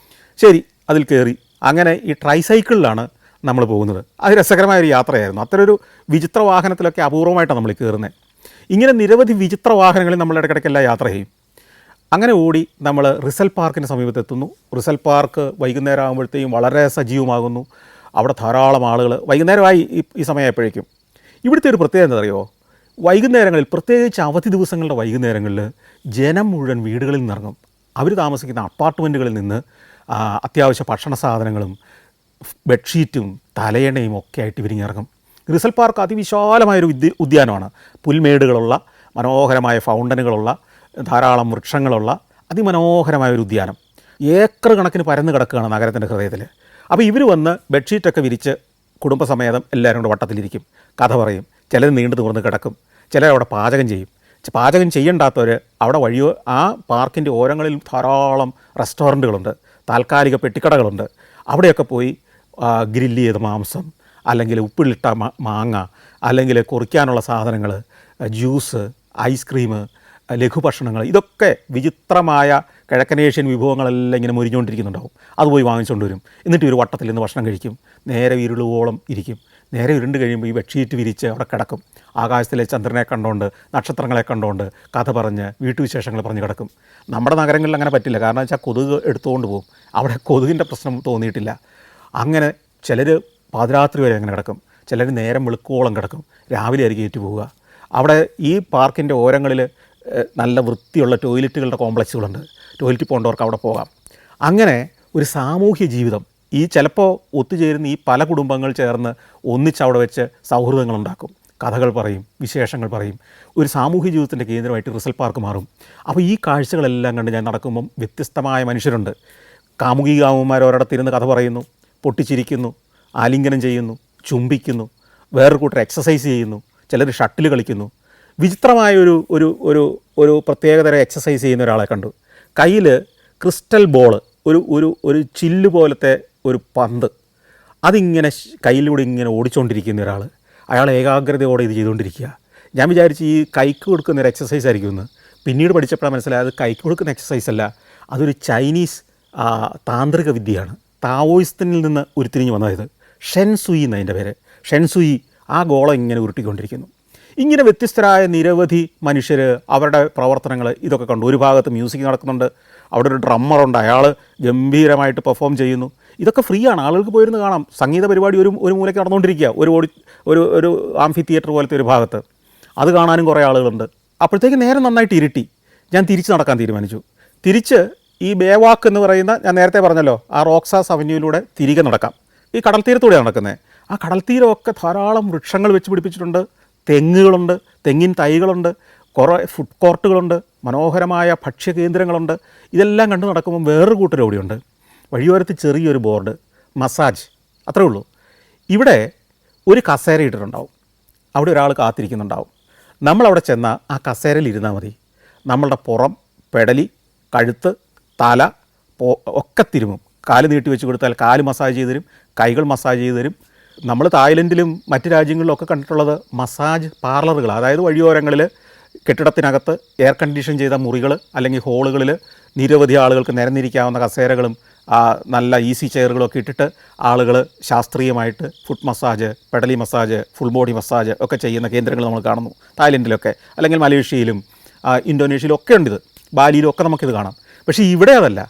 ശരി, അതിൽ കയറി. അങ്ങനെ ഈ ട്രൈസൈക്കിളിലാണ് നമ്മൾ പോകുന്നത്. അത് രസകരമായൊരു യാത്രയായിരുന്നു. അത്തരൊരു വിചിത്ര വാഹനത്തിലൊക്കെ അപൂർവമായിട്ടാണ് നമ്മൾ കയറുന്നത്. ഇങ്ങനെ നിരവധി വിചിത്ര വാഹനങ്ങളിൽ നമ്മൾ ഇടയ്ക്കിടയ്ക്കെല്ലാം യാത്ര ചെയ്യും. അങ്ങനെ ഓടി നമ്മൾ റിസൽ പാർക്കിന് സമീപത്തെത്തുന്നു. റിസൽ പാർക്ക് വൈകുന്നേരം ആകുമ്പോഴത്തേക്കും വളരെ സജീവമാകുന്നു. അവിടെ ധാരാളം ആളുകൾ, വൈകുന്നേരമായി ഈ സമയമായപ്പോഴേക്കും. ഇവിടുത്തെ ഒരു പ്രത്യേകത എന്താ അറിയുമോ, വൈകുന്നേരങ്ങളിൽ, പ്രത്യേകിച്ച് അവധി ദിവസങ്ങളുടെ വൈകുന്നേരങ്ങളിൽ ജനം മുഴുവൻ വീടുകളിൽ നിന്നിറങ്ങും. അവർ താമസിക്കുന്ന അപ്പാർട്ട്മെൻറ്റുകളിൽ നിന്ന് അത്യാവശ്യ ഭക്ഷണ സാധനങ്ങളും ബെഡ്ഷീറ്റും തലയണയും ഒക്കെ ആയിട്ട് ഇവരിങ്ങിറങ്ങും. റിസൽ പാർക്ക് അതിവിശാലമായൊരു ഉദ്യാനമാണ്. പുൽമേടുകളുള്ള, മനോഹരമായ ഫൗണ്ടനുകളുള്ള, ധാരാളം വൃക്ഷങ്ങളുള്ള അതിമനോഹരമായൊരു ഉദ്യാനം. ഏക്കർ കണക്കിന് പരന്ന് കിടക്കുകയാണ് നഗരത്തിൻ്റെ ഹൃദയത്തിൽ. അപ്പോൾ ഇവർ വന്ന് ബെഡ്ഷീറ്റൊക്കെ വിരിച്ച് കുടുംബസമേതം എല്ലാവരും കൂടെ വട്ടത്തിലിരിക്കും, കഥ പറയും. ചിലർ നീണ്ടു തുറന്ന് കിടക്കും, ചിലർ അവിടെ പാചകം ചെയ്യും. പാചകം ചെയ്യണ്ടാത്തവർ അവിടെ വഴിയോ, ആ പാർക്കിൻ്റെ ഓരങ്ങളിൽ ധാരാളം റെസ്റ്റോറൻറ്റുകളുണ്ട്, താൽക്കാലിക പെട്ടിക്കടകളുണ്ട്. അവിടെയൊക്കെ പോയി ഗ്രില്ല് ചെയ്ത മാംസം, അല്ലെങ്കിൽ ഉപ്പിലിട്ട മാങ്ങ, അല്ലെങ്കിൽ കുറിക്കാനുള്ള സാധനങ്ങൾ, ജ്യൂസ്, ഐസ്ക്രീം, ലഘുഭക്ഷണങ്ങൾ, ഇതൊക്കെ വിചിത്രമായ കിഴക്കനേഷ്യൻ വിഭവങ്ങളെല്ലാം ഇങ്ങനെ മുരിഞ്ഞുകൊണ്ടിരിക്കുന്നുണ്ടാവും. അത് പോയി വാങ്ങിച്ചുകൊണ്ട് വരും. എന്നിട്ട് ഒരു വട്ടത്തിൽ നിന്ന് ഭക്ഷണം കഴിക്കും. നേരെ ഇരുളുവോളം ഇരിക്കും. നേരെ ഇരുണ്ട് കഴിയുമ്പോൾ ഈ ബെഡ്ഷീറ്റ് വിരിച്ച് അവിടെ കിടക്കും. ആകാശത്തിലെ ചന്ദ്രനെ കണ്ടുകൊണ്ട്, നക്ഷത്രങ്ങളെ കണ്ടുകൊണ്ട് കഥ പറഞ്ഞ് വീട്ടുവിശേഷങ്ങൾ പറഞ്ഞ് കിടക്കും. നമ്മുടെ നഗരങ്ങളിൽ അങ്ങനെ പറ്റില്ല. കാരണം വെച്ചാൽ കൊതുക് എടുത്തുകൊണ്ട് പോകും. അവിടെ കൊതുകിൻ്റെ പ്രശ്നം തോന്നിയിട്ടില്ല. അങ്ങനെ ചിലർ പാതിരാത്രി വരെ അങ്ങനെ കിടക്കും, ചിലർ നേരം വെളുക്കോളം കിടക്കും, രാവിലെ ആയിരിക്കും ഏറ്റു പോവുക. അവിടെ ഈ പാർക്കിൻ്റെ ഓരങ്ങളിൽ നല്ല വൃത്തിയുള്ള ടോയ്ലറ്റുകളുടെ കോംപ്ലക്സുകളുണ്ട്. ടോയ്ലറ്റിൽ പോകേണ്ടവർക്ക് അവിടെ പോകാം. അങ്ങനെ ഒരു സാമൂഹ്യ ജീവിതം, ഈ ചിലപ്പോൾ ഒത്തുചേരുന്ന ഈ പല കുടുംബങ്ങൾ ചേർന്ന് ഒന്നിച്ചവിടെ വെച്ച് സൗഹൃദങ്ങളുണ്ടാക്കും, കഥകൾ പറയും, വിശേഷങ്ങൾ പറയും. ഒരു സാമൂഹ്യ ജീവിതത്തിൻ്റെ കേന്ദ്രമായിട്ട് റിസൽ പാർക്ക് മാറും. അപ്പോൾ ഈ കാഴ്ചകളെല്ലാം കണ്ട് ഞാൻ നടക്കുമ്പം വ്യത്യസ്തമായ മനുഷ്യരുണ്ട്. കാമുകീകാമുമാർ ഒരിടത്തിരുന്ന് കഥ പറയുന്നു, പൊട്ടിച്ചിരിക്കുന്നു, ആലിംഗനം ചെയ്യുന്നു, ചുംബിക്കുന്നു, വേറൊരു കൂട്ടർ എക്സസൈസ് ചെയ്യുന്നു, ചിലർ ഷട്ടിൽ കളിക്കുന്നു. വിചിത്രമായ ഒരു ഒരു ഒരു ഒരു പ്രത്യേകതരം എക്സസൈസ് ചെയ്യുന്ന ഒരാളെ കണ്ടു. കയ്യിൽ ക്രിസ്റ്റൽ ബോൾ, ഒരു ഒരു ഒരു ചില്ല് പോലത്തെ ഒരു പന്ത്, അതിങ്ങനെ കയ്യിലൂടെ ഇങ്ങനെ ഓടിച്ചുകൊണ്ടിരിക്കുന്ന ഒരാൾ. അയാൾ ഏകാഗ്രതയോടെ ഇത് ചെയ്തുകൊണ്ടിരിക്കുക. ഞാൻ വിചാരിച്ച് ഈ കൈക്ക് കൊടുക്കുന്ന ഒരു എക്സസൈസ് ആയിരിക്കുമെന്ന്. പിന്നീട് പഠിച്ചപ്പോഴാണ് മനസ്സിലായത് കൈക്ക് കൊടുക്കുന്ന എക്സസൈസ് അല്ല, അതൊരു ചൈനീസ് താന്ത്രിക വിദ്യയാണ്. താവോയിസ്റ്റിനിൽ നിന്ന് ഉരുത്തിരിഞ്ഞ് വന്നത്. ഷെൻസുയി എന്നതിൻ്റെ പേര്. ഷെൻസുയി ആ ഗോളം ഇങ്ങനെ ഉരുട്ടിക്കൊണ്ടിരിക്കുന്നു. ഇങ്ങനെ വ്യത്യസ്തരായ നിരവധി മനുഷ്യർ അവരുടെ പ്രവർത്തനങ്ങൾ ഇതൊക്കെ കണ്ടു. ഒരു ഭാഗത്ത് മ്യൂസിക് നടക്കുന്നുണ്ട്, അവിടെ ഒരു ഡ്രമ്മറുണ്ട്, അയാൾ ഗംഭീരമായിട്ട് പെർഫോം ചെയ്യുന്നു. ഇതൊക്കെ ഫ്രീ ആണ്, ആളുകൾക്ക് പോയിരുന്ന് കാണാം. സംഗീത പരിപാടി ഒരു മൂലയ്ക്ക് നടന്നുകൊണ്ടിരിക്കുക, ഒരു ആംഫി തിയേറ്റർ പോലത്തെ ഒരു ഭാഗത്ത്. അത് കാണാനും കുറേ ആളുകളുണ്ട്. അപ്പോഴത്തേക്ക് നേരം നന്നായിട്ട് ഇരുട്ടി. ഞാൻ തിരിച്ച് നടക്കാൻ തീരുമാനിച്ചു. തിരിച്ച് ഈ ബേവാക്ക് എന്ന് പറയുന്ന, ഞാൻ നേരത്തെ പറഞ്ഞല്ലോ, ആ റോക്സാസ് അവന്യൂയിലൂടെ തിരികെ നടക്കാം. ഈ കടൽ തീരത്തൂടെയാണ് നടക്കുന്നത്. ആ കടൽ തീരമൊക്കെ ധാരാളം വൃക്ഷങ്ങൾ വെച്ച് പിടിപ്പിച്ചിട്ടുണ്ട്, തെങ്ങുകളുണ്ട്, തെങ്ങിൻ തൈകളുണ്ട്, കുറേ ഫുഡ് കോർട്ടുകളുണ്ട്, മനോഹരമായ ഭക്ഷ്യകേന്ദ്രങ്ങളുണ്ട്. ഇതെല്ലാം കണ്ടു നടക്കുമ്പം വേറൊരു കൂട്ടർ ഓടിയുണ്ട്. വഴിയോരത്ത് ചെറിയൊരു ബോർഡ്, മസാജ്, അത്രേ ഉള്ളൂ. ഇവിടെ ഒരു കസേര ഇട്ടിട്ടുണ്ടാവും, അവിടെ ഒരാൾ കാത്തിരിക്കുന്നുണ്ടാവും. നമ്മളവിടെ ചെന്നാൽ ആ കസേരയിൽ ഇരുന്നാൽ മതി. നമ്മളുടെ പുറം, പെടലി, കഴുത്ത്, തല ഒക്കെ തിരുമും. കാല് നീട്ടി വെച്ച് കൊടുത്താൽ കാല് മസാജ് ചെയ്ത് തരും, കൈകൾ മസാജ് ചെയ്ത് തരും. നമ്മൾ തായ്ലൻഡിലും മറ്റ് രാജ്യങ്ങളിലൊക്കെ കണ്ടിട്ടുള്ളത് മസാജ് പാർലറുകൾ, അതായത് വഴിയോരങ്ങളിൽ കെട്ടിടത്തിനകത്ത് എയർ കണ്ടീഷൻ ചെയ്ത മുറികൾ അല്ലെങ്കിൽ ഹോളുകളിൽ നിരവധി ആളുകൾക്ക് നിരന്നിരിക്കാവുന്ന കസേരകളും നല്ല ഈസി ചെയറുകളൊക്കെ ഇട്ടിട്ട് ആളുകൾ ശാസ്ത്രീയമായിട്ട് ഫുഡ് മസാജ്, പെഡലി മസാജ്, ഫുൾ ബോഡി മസാജ് ഒക്കെ ചെയ്യുന്ന കേന്ദ്രങ്ങൾ നമ്മൾ കാണുന്നു. തായ്ലൻഡിലൊക്കെ, അല്ലെങ്കിൽ മലേഷ്യയിലും ഇന്തോനേഷ്യയിലും ഒക്കെ ഉണ്ട് ഇത്, ബാലിയിലും ഒക്കെ നമുക്കിത് കാണാം. പക്ഷേ ഇവിടെ അതല്ല,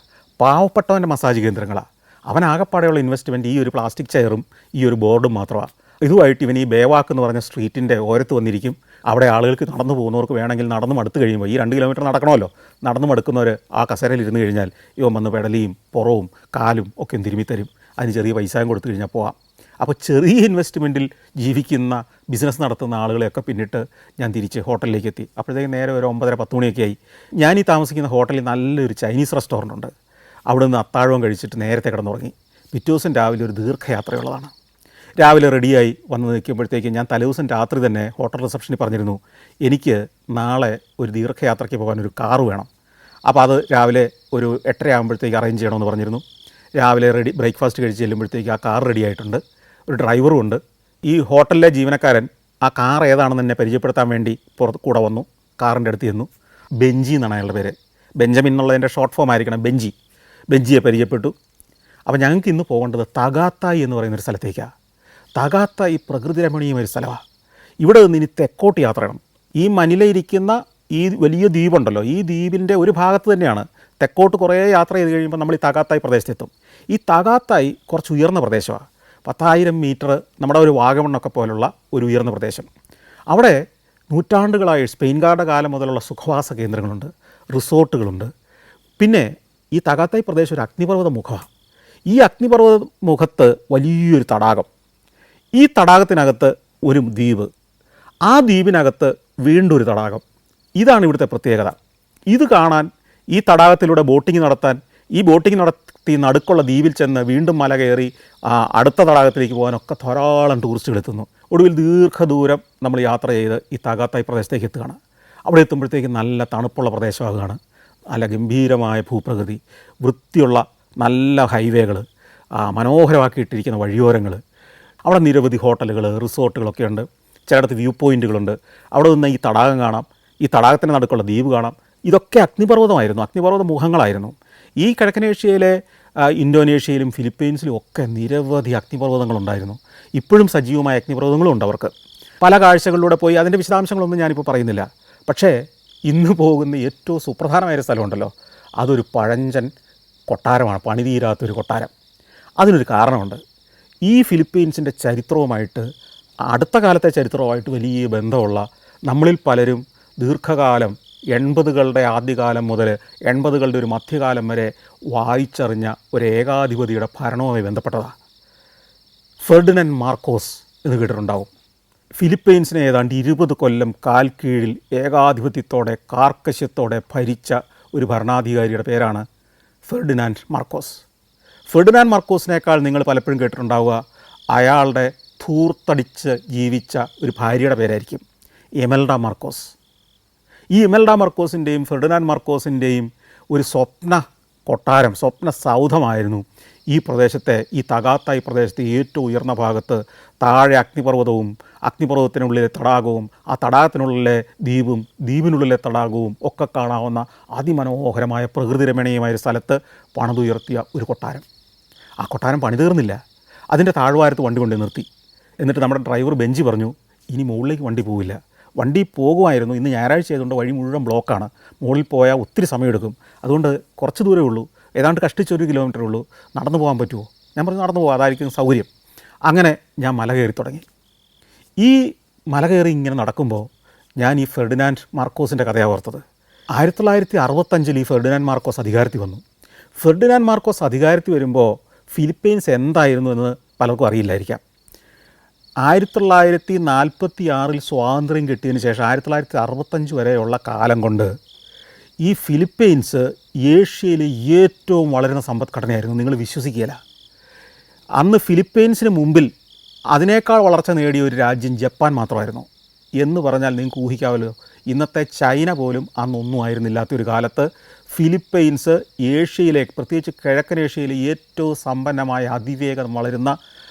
പാവപ്പെട്ടവൻ്റെ മസാജ് കേന്ദ്രങ്ങളാണ്. അവനാകപ്പാടെയുള്ള ഇൻവെസ്റ്റ്മെൻറ്റ് ഈ ഒരു പ്ലാസ്റ്റിക് ചെയറും ഈ ഒരു ബോർഡും മാത്രമാണ്. ഇതുമായിട്ട് ഇവൻ ഈ ബേവാക്ക് എന്ന് പറഞ്ഞ സ്ട്രീറ്റിൻ്റെ ഓരത്ത് വന്നിരിക്കും. അവിടെ ആളുകൾക്ക് നടന്നു പോകുന്നവർക്ക് വേണമെങ്കിൽ നടന്നു മടുത്ത് കഴിയുമ്പോൾ, ഈ 2 കിലോമീറ്റർ നടക്കണമല്ലോ, നടന്നു മടുക്കുന്നവർ ആ കസേരയിൽ ഇരുന്ന് കഴിഞ്ഞാൽ ഇവൻ വന്ന് പെടലിയും പുറവും കാലും ഒക്കെ തിരുമ്മിത്തരും. അതിന് ചെറിയ പൈസയും കൊടുത്തു കഴിഞ്ഞാൽ പോവാം. അപ്പോൾ ചെറിയ ഇൻവെസ്റ്റ്മെൻറ്റിൽ ജീവിക്കുന്ന ബിസിനസ് നടത്തുന്ന ആളുകളെയൊക്കെ പിന്നിട്ട് ഞാൻ തിരിച്ച് ഹോട്ടലിലേക്ക് എത്തി. അപ്പോഴത്തേക്ക് നേരെ ഒരു 9:30-10 മണിയൊക്കെ ആയി. ഞാൻ ഈ താമസിക്കുന്ന ഹോട്ടലിൽ നല്ലൊരു ചൈനീസ് റെസ്റ്റോറൻ്റ് ഉണ്ട്. അവിടെ നിന്ന് അത്താഴവും കഴിച്ചിട്ട് നേരത്തെ കിടന്നുറങ്ങി. പിറ്റേ ദിവസം രാവിലെ ഒരു ദീർഘയാത്രയുള്ളതാണ്. രാവിലെ റെഡിയായി വന്ന് നിൽക്കുമ്പോഴത്തേക്കും ഞാൻ തലേദിവസം രാത്രി തന്നെ ഹോട്ടൽ റിസപ്ഷനിൽ പറഞ്ഞിരുന്നു, എനിക്ക് നാളെ ഒരു ദീർഘയാത്രയ്ക്ക് പോകാനൊരു കാറ് വേണം. അപ്പോൾ അത് രാവിലെ ഒരു 8:30 ആകുമ്പോഴത്തേക്ക് അറേഞ്ച് ചെയ്യണമെന്ന് പറഞ്ഞിരുന്നു. രാവിലെ ബ്രേക്ക്ഫാസ്റ്റ് കഴിച്ച് ചെല്ലുമ്പോഴത്തേക്ക് ആ കാർ റെഡി ആയിട്ടുണ്ട്, ഒരു ഡ്രൈവറും ഉണ്ട്. ഈ ഹോട്ടലിലെ ജീവനക്കാരൻ ആ കാർ ഏതാണെന്ന് എന്നെ പരിചയപ്പെടുത്താൻ വേണ്ടി കൂടെ വന്നു. കാറിൻ്റെ അടുത്ത് ചെന്നു. ബെഞ്ചി എന്നാണ് അയാളുടെ പേര്. ബെഞ്ചമിൻ എന്നുള്ളതിൻ്റെ ഷോർട്ട് ഫോം ആയിരിക്കണം ബെഞ്ചി. ബെഞ്ചിയെ പരിചയപ്പെട്ടു. അപ്പോൾ ഞങ്ങൾക്ക് ഇന്ന് പോകേണ്ടത് തഗാത്തായി എന്ന് പറയുന്നൊരു സ്ഥലത്തേക്കാണ്. തഗാത്തായി പ്രകൃതി രമണീയമായൊരു സ്ഥലമാണ്. ഇവിടെ നിന്ന് ഇനി തെക്കോട്ട് യാത്ര ചെയ്യണം. ഈ മനിലയിരിക്കുന്ന ഈ വലിയ ദ്വീപുണ്ടല്ലോ, ഈ ദ്വീപിൻ്റെ ഒരു ഭാഗത്ത് തന്നെയാണ്. തെക്കോട്ട് കുറേ യാത്ര ചെയ്ത് കഴിയുമ്പോൾ നമ്മൾ ഈ തഗാത്തായി പ്രദേശത്തെത്തും. ഈ തഗാത്തായി കുറച്ച് ഉയർന്ന പ്രദേശമാണ്. 10,000 മീറ്റർ, നമ്മുടെ ഒരു വാഗമണ്ണൊക്കെ പോലുള്ള ഒരു ഉയർന്ന പ്രദേശം. അവിടെ നൂറ്റാണ്ടുകളായി സ്പെയിൻകാരുടെ കാലം മുതലുള്ള സുഖവാസ കേന്ദ്രങ്ങളുണ്ട്, റിസോർട്ടുകളുണ്ട്. പിന്നെ ഈ തഗാത്തായി പ്രദേശം ഒരു അഗ്നിപർവ്വത മുഖമാണ്. ഈ അഗ്നിപർവ്വത മുഖത്ത് വലിയൊരു തടാകം, ഈ തടാകത്തിനകത്ത് ഒരു ദ്വീപ്, ആ ദ്വീപിനകത്ത് വീണ്ടും ഒരു തടാകം. ഇതാണ് ഇവിടുത്തെ പ്രത്യേകത. ഇത് കാണാൻ, ഈ തടാകത്തിലൂടെ ബോട്ടിങ് നടത്താൻ, ഈ ബോട്ടിങ് നടത്തി നടുക്കുള്ള ദ്വീപിൽ ചെന്ന് വീണ്ടും മല കയറി അടുത്ത തടാകത്തിലേക്ക് പോകാനൊക്കെ ധാരാളം ടൂറിസ്റ്റുകൾ എത്തുന്നു. ഒടുവിൽ ദീർഘദൂരം നമ്മൾ യാത്ര ചെയ്ത് ഈ തഗാത്തായി പ്രദേശത്തേക്ക് എത്തുകയാണ്. അവിടെ എത്തുമ്പോഴത്തേക്ക് നല്ല തണുപ്പുള്ള പ്രദേശമാകുകയാണ്. നല്ല ഗംഭീരമായ ഭൂപ്രകൃതി, വൃത്തിയുള്ള നല്ല ഹൈവേകൾ, മനോഹരമാക്കിയിട്ടിരിക്കുന്ന വഴിയോരങ്ങൾ. അവിടെ നിരവധി ഹോട്ടലുകൾ, റിസോർട്ടുകളൊക്കെ ഉണ്ട്. ചിലയിടത്ത് വ്യൂ പോയിൻറ്റുകളുണ്ട്. അവിടെ നിന്ന് ഈ തടാകം കാണാം, ഈ തടാകത്തിന് നടുക്കുള്ള ദ്വീപ് കാണാം. ഇതൊക്കെ അഗ്നിപർവ്വതമായിരുന്നു, അഗ്നിപർവ്വത മുഖങ്ങളായിരുന്നു. ഈ കിഴക്കനേഷ്യയിലെ ഇന്തോനേഷ്യയിലും ഫിലിപ്പീൻസിലും ഒക്കെ നിരവധി അഗ്നിപർവ്വതങ്ങളുണ്ടായിരുന്നു. ഇപ്പോഴും സജീവമായ അഗ്നിപർവ്വതങ്ങളും ഉണ്ട് അവർക്ക്. പല കാഴ്ചകളിലൂടെ പോയി അതിൻ്റെ വിശദാംശങ്ങളൊന്നും ഞാനിപ്പോൾ പറയുന്നില്ല. പക്ഷേ ഇന്ന് പോകുന്ന ഏറ്റവും സുപ്രധാനമായൊരു സ്ഥലമുണ്ടല്ലോ, അതൊരു പഴഞ്ചൻ കൊട്ടാരമാണ്, പണിതീരാത്തൊരു കൊട്ടാരം. അതിനൊരു കാരണമുണ്ട്. ഈ ഫിലിപ്പീൻസിൻ്റെ ചരിത്രവുമായിട്ട്, അടുത്ത കാലത്തെ ചരിത്രവുമായിട്ട് വലിയ ബന്ധമുള്ള, നമ്മളിൽ പലരും ദീർഘകാലം 80കളുടെ ആദ്യകാലം മുതൽ 80കളുടെ ഒരു മധ്യകാലം വരെ വായിച്ചറിഞ്ഞ ഒരു ഏകാധിപതിയുടെ ഭരണവുമായി ബന്ധപ്പെട്ടതാണ്. ഫെർഡിനൻഡ് മാർക്കോസ് എന്ന് കേട്ടിട്ടുണ്ടാവും. ഫിലിപ്പീൻസിനെ ഏതാണ്ട് 20 കൊല്ലം കാൽ കീഴിൽ ഏകാധിപത്യത്തോടെ കാർക്കശ്യത്തോടെ ഭരിച്ച ഒരു ഭരണാധികാരിയുടെ പേരാണ് ഫെർഡിനാൻഡ് മാർക്കോസ്. ഫെർഡിനാൻഡ് മാർക്കോസിനേക്കാൾ നിങ്ങൾ പലപ്പോഴും കേട്ടിട്ടുണ്ടാവുക അയാളുടെ ധൂർത്തടിച്ച് ജീവിച്ച ഒരു ഭാര്യയുടെ പേരായിരിക്കും, എമൽഡ മാർക്കോസ്. ഈ ഇമൽഡ മാർക്കോസിൻ്റെയും ഫെർഡിനാൻഡ് മാർക്കോസിൻ്റെയും ഒരു സ്വപ്ന കൊട്ടാരം, സ്വപ്ന സൗധമായിരുന്നു ഈ പ്രദേശത്തെ, ഈ തകാത്തായി പ്രദേശത്തെ ഏറ്റവും ഉയർന്ന ഭാഗത്ത് താഴെ അഗ്നിപർവ്വതവും അഗ്നിപർവ്വതത്തിനുള്ളിലെ തടാകവും ആ തടാകത്തിനുള്ളിലെ ദ്വീപും ദ്വീപിനുള്ളിലെ തടാകവും ഒക്കെ കാണാവുന്ന അതിമനോഹരമായ പ്രകൃതി രമണീയമായ ഒരു സ്ഥലത്ത് പണിതുയർത്തിയ ഒരു കൊട്ടാരം. ആ കൊട്ടാരം പണി തീർന്നില്ല. അതിൻ്റെ താഴ്വാരത്ത് വണ്ടി കൊണ്ട് നിർത്തി. എന്നിട്ട് നമ്മുടെ ഡ്രൈവർ ബെഞ്ചി പറഞ്ഞു, ഇനി മുകളിലേക്ക് വണ്ടി പോവില്ല. വണ്ടി പോകുമായിരുന്നു, ഇന്ന് ഞായറാഴ്ച ആയതുകൊണ്ട് വഴി മുഴുവൻ ബ്ലോക്കാണ്, മുകളിൽ പോയാൽ ഒത്തിരി സമയമെടുക്കും, അതുകൊണ്ട് കുറച്ച് ദൂരമേ ഉള്ളൂ, ഏതാണ്ട് കഷ്ടിച്ചൊരു കിലോമീറ്റർ ഉള്ളൂ, നടന്നു പോകാൻ പറ്റുമോ? ഞാൻ പറഞ്ഞു നടന്നു പോകാം, അതായിരിക്കും സൗകര്യം. അങ്ങനെ ഞാൻ മല കയറി തുടങ്ങി. ഈ മല കയറി ഇങ്ങനെ നടക്കുമ്പോൾ ഞാൻ ഈ ഫെർഡിനാൻഡ് മാർക്കോസിൻ്റെ കഥയാണ് ഓർത്തത്. 1965 ഈ ഫെർഡിനാൻഡ് മാർക്കോസ് അധികാരത്തിൽ വന്നു. ഫെർഡിനാൻഡ് മാർക്കോസ് അധികാരത്തിൽ വരുമ്പോൾ ഫിലിപ്പൈൻസ് എന്തായിരുന്നു എന്ന് പലർക്കും അറിയില്ലായിരിക്കാം. 1946 സ്വാതന്ത്ര്യം കിട്ടിയതിന് ശേഷം 1965 വരെയുള്ള കാലം കൊണ്ട് ഈ ഫിലിപ്പൈൻസ് ഏഷ്യയിലെ ഏറ്റവും വളരുന്ന സമ്പദ്ഘടനയായിരുന്നു. നിങ്ങൾ വിശ്വസിക്കുകയില്ല. അന്ന് ഫിലിപ്പൈൻസിന് മുമ്പിൽ അതിനേക്കാൾ വളർച്ച നേടിയ ഒരു രാജ്യം ജപ്പാൻ മാത്രമായിരുന്നു. എന്ന് പറഞ്ഞാൽ നിങ്ങൾക്ക് ഊഹിക്കാമല്ലോ, ഇന്നത്തെ ചൈന പോലും അന്നൊന്നും ആയിരുന്നില്ലാത്തൊരു കാലത്ത് ഫിലിപ്പൈൻസ് ഏഷ്യയിലെ, പ്രത്യേകിച്ച് കിഴക്കൻ ഏഷ്യയിലെ ഏറ്റവും സമ്പന്നമായ അതിവേഗം വളരുന്ന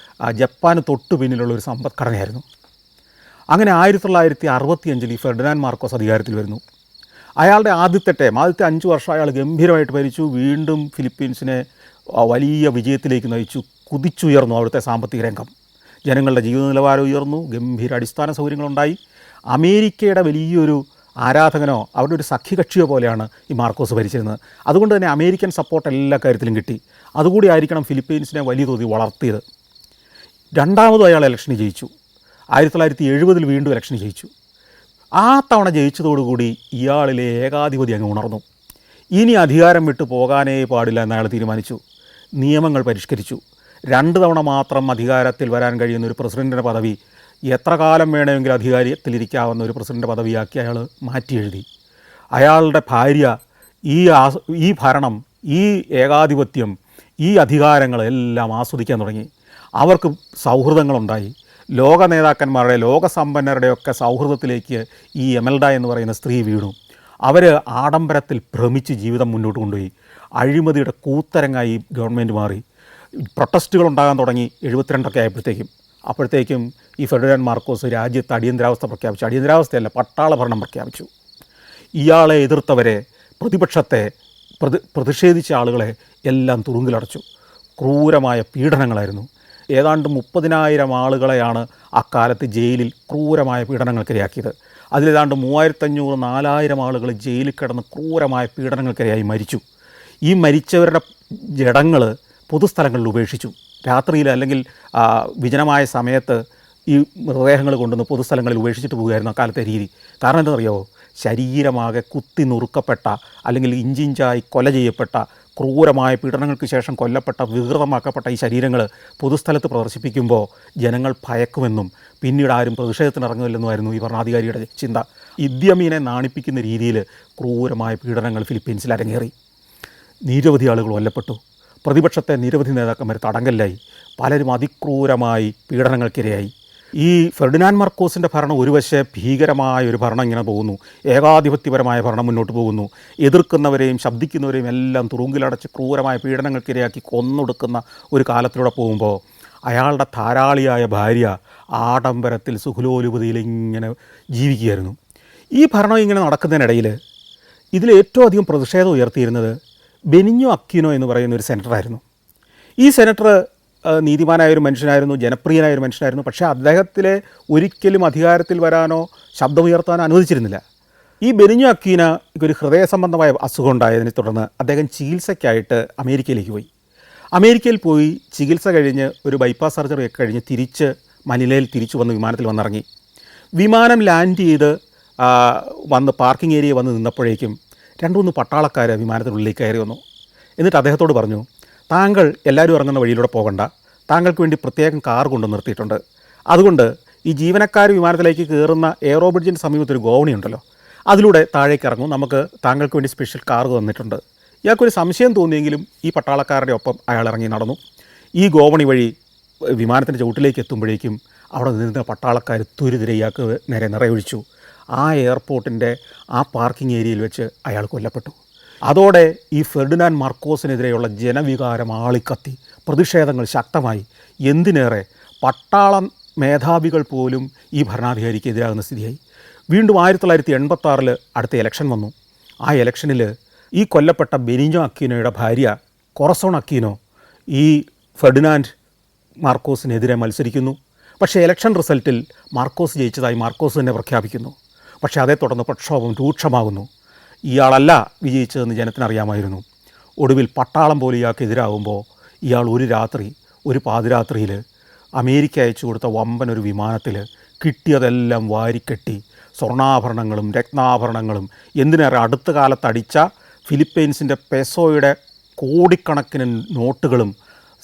ജപ്പാന് തൊട്ടു പിന്നിലുള്ള ഒരു സമ്പദ്ഘടനയായിരുന്നു. അങ്ങനെ 1965 ഈ ഫെർഡിനാൻഡ് മാർക്കോസ് അധികാരത്തിൽ വരുന്നു. അയാളുടെ ആദ്യത്തെ 5 വർഷം അയാൾ ഗംഭീരമായിട്ട് ഭരിച്ചു. വീണ്ടും ഫിലിപ്പീൻസിനെ വലിയ വിജയത്തിലേക്ക് നയിച്ചു. കുതിച്ചുയർന്നു അവിടുത്തെ സാമ്പത്തിക രംഗം. ജനങ്ങളുടെ ജീവിത നിലവാരം ഉയർന്നു. ഗംഭീര അടിസ്ഥാന സൗകര്യങ്ങളുണ്ടായി. അമേരിക്കയുടെ വലിയൊരു ആരാധകനോ അവരുടെ ഒരു സഖ്യകക്ഷിയോ പോലെയാണ് ഈ മാർക്കോസ് ഭരിച്ചിരുന്നത്. അതുകൊണ്ട് തന്നെ അമേരിക്കൻ സപ്പോർട്ട് എല്ലാ കാര്യത്തിലും കിട്ടി. അതുകൂടി ആയിരിക്കണം ഫിലിപ്പീൻസിനെ വലിയ തോതിൽ വളർത്തിയത്. രണ്ടാമതും അയാൾ ഇലക്ഷന് ജയിച്ചു. 1970 വീണ്ടും ഇലക്ഷന് ജയിച്ചു. ആ തവണ ജയിച്ചതോടുകൂടി ഇയാളിലെ ഏകാധിപതി അങ്ങ് ഉണർന്നു. ഇനി അധികാരം വിട്ടു പോകാനേ പാടില്ല എന്ന് അയാൾ തീരുമാനിച്ചു. നിയമങ്ങൾ പരിഷ്കരിച്ചു. 2 തവണ മാത്രം അധികാരത്തിൽ വരാൻ കഴിയുന്ന ഒരു പ്രസിഡൻറ്റിൻ്റെ പദവി, എത്ര കാലം വേണമെങ്കിലും അധികാരത്തിലിരിക്കാവുന്ന ഒരു പ്രസിഡൻ്റ് പദവിയാക്കി അയാൾ മാറ്റി എഴുതി. അയാളുടെ ഭാര്യ ഈ ഭരണം, ഈ ഏകാധിപത്യം, ഈ അധികാരങ്ങളെല്ലാം ആസ്വദിക്കാൻ തുടങ്ങി. അവർക്ക് സൗഹൃദങ്ങളുണ്ടായി. ലോക നേതാക്കന്മാരുടെ, ലോകസമ്പന്നരുടെയൊക്കെ സൗഹൃദത്തിലേക്ക് ഈ എമൽഡ എന്ന് പറയുന്ന സ്ത്രീ വീണു. അവർ ആഡംബരത്തിൽ ഭ്രമിച്ച് ജീവിതം മുന്നോട്ട് കൊണ്ടുപോയി. അഴിമതിയുടെ കൂത്തരങ്ങായി ഗവൺമെൻറ് മാറി. പ്രൊട്ടസ്റ്റുകൾ ഉണ്ടാകാൻ തുടങ്ങി 72 ആയപ്പോഴത്തേക്കും. അപ്പോഴത്തേക്കും ഈ ഫെർഡിനാൻഡ് മാർക്കോസ് രാജ്യത്ത് അടിയന്തരാവസ്ഥ പ്രഖ്യാപിച്ചു. അടിയന്തരാവസ്ഥയല്ല, പട്ടാള ഭരണം പ്രഖ്യാപിച്ചു. ഇയാളെ എതിർത്തവരെ, പ്രതിപക്ഷത്തെ പ്രതിഷേധിച്ച ആളുകളെ എല്ലാം തുറുങ്കിലടച്ചു. ക്രൂരമായ പീഡനങ്ങളായിരുന്നു. ഏതാണ്ട് 30,000 ആളുകളെയാണ് അക്കാലത്ത് ജയിലിൽ ക്രൂരമായ പീഡനങ്ങൾക്കിരയാക്കിയത്. അതിലേതാണ്ട് 3,500-4,000 ആളുകൾ ജയിലിൽ കിടന്ന് ക്രൂരമായ പീഡനങ്ങൾക്കിരയായി മരിച്ചു. ഈ മരിച്ചവരുടെ ജഡങ്ങൾ പൊതുസ്ഥലങ്ങളിൽ ഉപേക്ഷിച്ചു. രാത്രിയിൽ അല്ലെങ്കിൽ വിജനമായ സമയത്ത് ഈ മൃതദേഹങ്ങൾ കൊണ്ടുവന്ന് പൊതുസ്ഥലങ്ങളിൽ ഉപേക്ഷിച്ചിട്ട് പോകുകയായിരുന്നു അക്കാലത്തെ രീതി. കാരണം എന്താണെന്നറിയാമോ? ശരീരമാകെ കുത്തി നുറുക്കപ്പെട്ട അല്ലെങ്കിൽ ഇഞ്ചിഞ്ചായി കൊല ചെയ്യപ്പെട്ട, ക്രൂരമായ പീഡനങ്ങൾക്ക് ശേഷം കൊല്ലപ്പെട്ട, വികൃതമാക്കപ്പെട്ട ഈ ശരീരങ്ങൾ പൊതുസ്ഥലത്ത് പ്രദർശിപ്പിക്കുമ്പോൾ ജനങ്ങൾ ഭയക്കുമെന്നും പിന്നീട് ആരും പ്രതിഷേധത്തിനിറങ്ങില്ലെന്നുമായിരുന്നു ഈ ഭരണാധികാരിയുടെ ചിന്ത. ഇദി അമീനെ നാണിപ്പിക്കുന്ന രീതിയിൽ ക്രൂരമായ പീഡനങ്ങൾ ഫിലിപ്പീൻസിൽ അരങ്ങേറി. നിരവധി ആളുകൾ കൊല്ലപ്പെട്ടു. പ്രതിപക്ഷത്തെ നിരവധി നേതാക്കന്മാർ തടങ്കലിലായി. പലരും അതിക്രൂരമായി പീഡനങ്ങൾക്കിരയായി. ഈ ഫെർഡിനാൻഡ് മാർക്കോസിൻ്റെ ഭരണം ഒരു വശേ ഭീകരമായ ഒരു ഭരണം ഇങ്ങനെ പോകുന്നു, ഏകാധിപത്യപരമായ ഭരണം മുന്നോട്ട് പോകുന്നു. എതിർക്കുന്നവരെയും ശബ്ദിക്കുന്നവരെയും എല്ലാം തുറുങ്കിലടച്ച് ക്രൂരമായ പീഡനങ്ങൾക്കിരയാക്കി കൊന്നൊടുക്കുന്ന ഒരു കാലത്തിലൂടെ പോകുമ്പോൾ അയാളുടെ ധാരാളിയായ ഭാര്യ ആഡംബരത്തിൽ സുഖലോലുപതിയിൽ ഇങ്ങനെ ജീവിക്കുകയായിരുന്നു. ഈ ഭരണം ഇങ്ങനെ നടക്കുന്നതിനിടയിൽ ഇതിലേറ്റവും അധികം പ്രതിഷേധം ഉയർത്തിയിരുന്നത് ബെനിഞ്ഞോ അക്വിനോ എന്ന് പറയുന്ന ഒരു സെനറ്ററായിരുന്നു. ഈ സെനറ്റർ നീതിമാനായ ഒരു മനുഷ്യനായിരുന്നു, ജനപ്രിയനായ ഒരു മനുഷ്യനായിരുന്നു. പക്ഷേ അദ്ദേഹത്തിലെ ഒരിക്കലും അധികാരത്തിൽ വരാനോ ശബ്ദമുയർത്താനോ അനുവദിച്ചിരുന്നില്ല. ഈ ബെനിഞ്ഞോ അക്വിനയ്ക്ക് ഒരു ഹൃദയ സംബന്ധമായ അസുഖം ഉണ്ടായതിനെ തുടർന്ന് അദ്ദേഹം ചികിത്സയ്ക്കായിട്ട് അമേരിക്കയിലേക്ക് പോയി. അമേരിക്കയിൽ പോയി ചികിത്സ കഴിഞ്ഞ് ഒരു ബൈപ്പാസ് സർജറി ഒക്കെ കഴിഞ്ഞ് തിരിച്ച് മനിലയിൽ തിരിച്ചു വന്ന് വിമാനത്തിൽ വന്നിറങ്ങി. വിമാനം ലാൻഡ് ചെയ്ത് വന്ന് പാർക്കിംഗ് ഏരിയ വന്ന് നിന്നപ്പോഴേക്കും 2-3 പട്ടാളക്കാർ വിമാനത്തിനുള്ളിലേക്ക് കയറി വന്നു. എന്നിട്ട് അദ്ദേഹത്തോട് പറഞ്ഞു, താങ്കൾ എല്ലാവരും ഇറങ്ങുന്ന വഴിയിലൂടെ പോകണ്ട, താങ്കൾക്ക് വേണ്ടി പ്രത്യേകം കാർ കൊണ്ടു നിർത്തിയിട്ടുണ്ട്. അതുകൊണ്ട് ഈ ജീവനക്കാർ വിമാനത്തിലേക്ക് കയറുന്ന എയറോ ബ്രിഡ്ജിൻ്റെ സമീപത്തൊരു ഗോവണിയുണ്ടല്ലോ, അതിലൂടെ താഴേക്ക് ഇറങ്ങും, നമുക്ക് താങ്കൾക്ക് വേണ്ടി സ്പെഷ്യൽ കാർ തന്നിട്ടുണ്ട്. ഇയാൾക്കൊരു സംശയം തോന്നിയെങ്കിലും ഈ പട്ടാളക്കാരുടെ ഒപ്പം അയാൾ ഇറങ്ങി നടന്നു. ഈ ഗോവണി വഴി വിമാനത്തിൻ്റെ ചുവട്ടിലേക്ക് എത്തുമ്പോഴേക്കും അവിടെ നിന്ന് പട്ടാളക്കാർ തുരിതിരെ ഇയാൾക്ക് നേരെ നിറയൊഴിച്ചു. ആ എയർപോർട്ടിൻ്റെ ആ പാർക്കിംഗ് ഏരിയയിൽ വെച്ച് അയാൾ കൊല്ലപ്പെട്ടു. അതോടെ ഈ ഫെർഡിനാൻഡ് മാർക്കോസിനെതിരെയുള്ള ജനവികാരം ആളിക്കത്തി, പ്രതിഷേധങ്ങൾ ശക്തമായി. എന്തിനേറെ പട്ടാളം മേധാവികൾ പോലും ഈ ഭരണാധികാരിക്ക് എതിരാകുന്ന സ്ഥിതിയായി. വീണ്ടും 1986 അടുത്ത ഇലക്ഷൻ വന്നു. ആ ഇലക്ഷനിൽ ഈ കൊല്ലപ്പെട്ട ബെനിഞ്ഞോ അക്വീനോയുടെ ഭാര്യ കൊറസോൺ അക്വീനോ ഈ ഫെർഡിനാൻഡ് മാർക്കോസിനെതിരെ മത്സരിക്കുന്നു. പക്ഷേ ഇലക്ഷൻ റിസൾട്ടിൽ മാർക്കോസ് ജയിച്ചതായി മാർക്കോസ് തന്നെ പ്രഖ്യാപിക്കുന്നു. പക്ഷേ അതേ തുടർന്ന് പ്രക്ഷോഭം രൂക്ഷമാകുന്നു. ഇയാളല്ല വിജയിച്ചതെന്ന് ജനത്തിനറിയാമായിരുന്നു. ഒടുവിൽ പട്ടാളം പോലെ ഇയാൾക്ക് എതിരാകുമ്പോൾ ഇയാൾ ഒരു പാതിരാത്രിയിൽ അമേരിക്ക അയച്ചു കൊടുത്ത വമ്പനൊരു വിമാനത്തിൽ കിട്ടിയതെല്ലാം വാരിക്കെട്ടി സ്വർണ്ണാഭരണങ്ങളും രത്നാഭരണങ്ങളും എന്തിനേറെ അടുത്ത കാലത്ത് അടിച്ച ഫിലിപ്പൈൻസിൻ്റെ പെസോയുടെ കോടിക്കണക്കിന് നോട്ടുകളും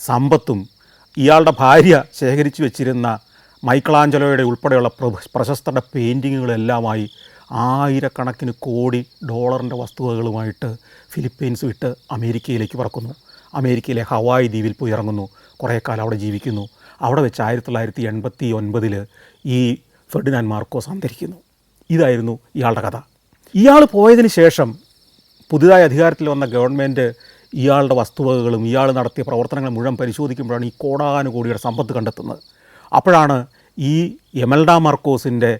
സമ്പത്തും ഇയാളുടെ ഭാര്യ ശേഖരിച്ചു വെച്ചിരുന്ന മൈക്കലാഞ്ചലോയുടെ ഉൾപ്പെടെയുള്ള പ്രശസ്തരുടെ പെയിൻറ്റിങ്ങുകളെല്ലാമായി ആയിരക്കണക്കിന് കോടി ഡോളറിൻ്റെ വസ്തുവകകളുമായിട്ട് ഫിലിപ്പൈൻസ് വിട്ട് അമേരിക്കയിലേക്ക് പറക്കുന്നു. അമേരിക്കയിലെ ഹവായ് ദ്വീപിൽ പോയി ഇറങ്ങുന്നു. കുറേ കാലം അവിടെ ജീവിക്കുന്നു. അവിടെ വെച്ച് 1989 ഈ ഫെർഡിനാൻഡ് മാർക്കോസ് അന്തരിക്കുന്നു. ഇതായിരുന്നു ഇയാളുടെ കഥ. ഇയാൾ പോയതിന് ശേഷം പുതുതായി അധികാരത്തിൽ വന്ന ഗവൺമെൻറ് ഇയാളുടെ വസ്തുവകകളും ഇയാൾ നടത്തിയ പ്രവർത്തനങ്ങൾ മുഴുവൻ പരിശോധിക്കുമ്പോഴാണ് ഈ കോടാനുകോടിയുടെ സമ്പത്ത് കണ്ടെത്തുന്നത്. അപ്പോഴാണ് ഈ എമൽഡ മാർക്കോസിൻ്റെ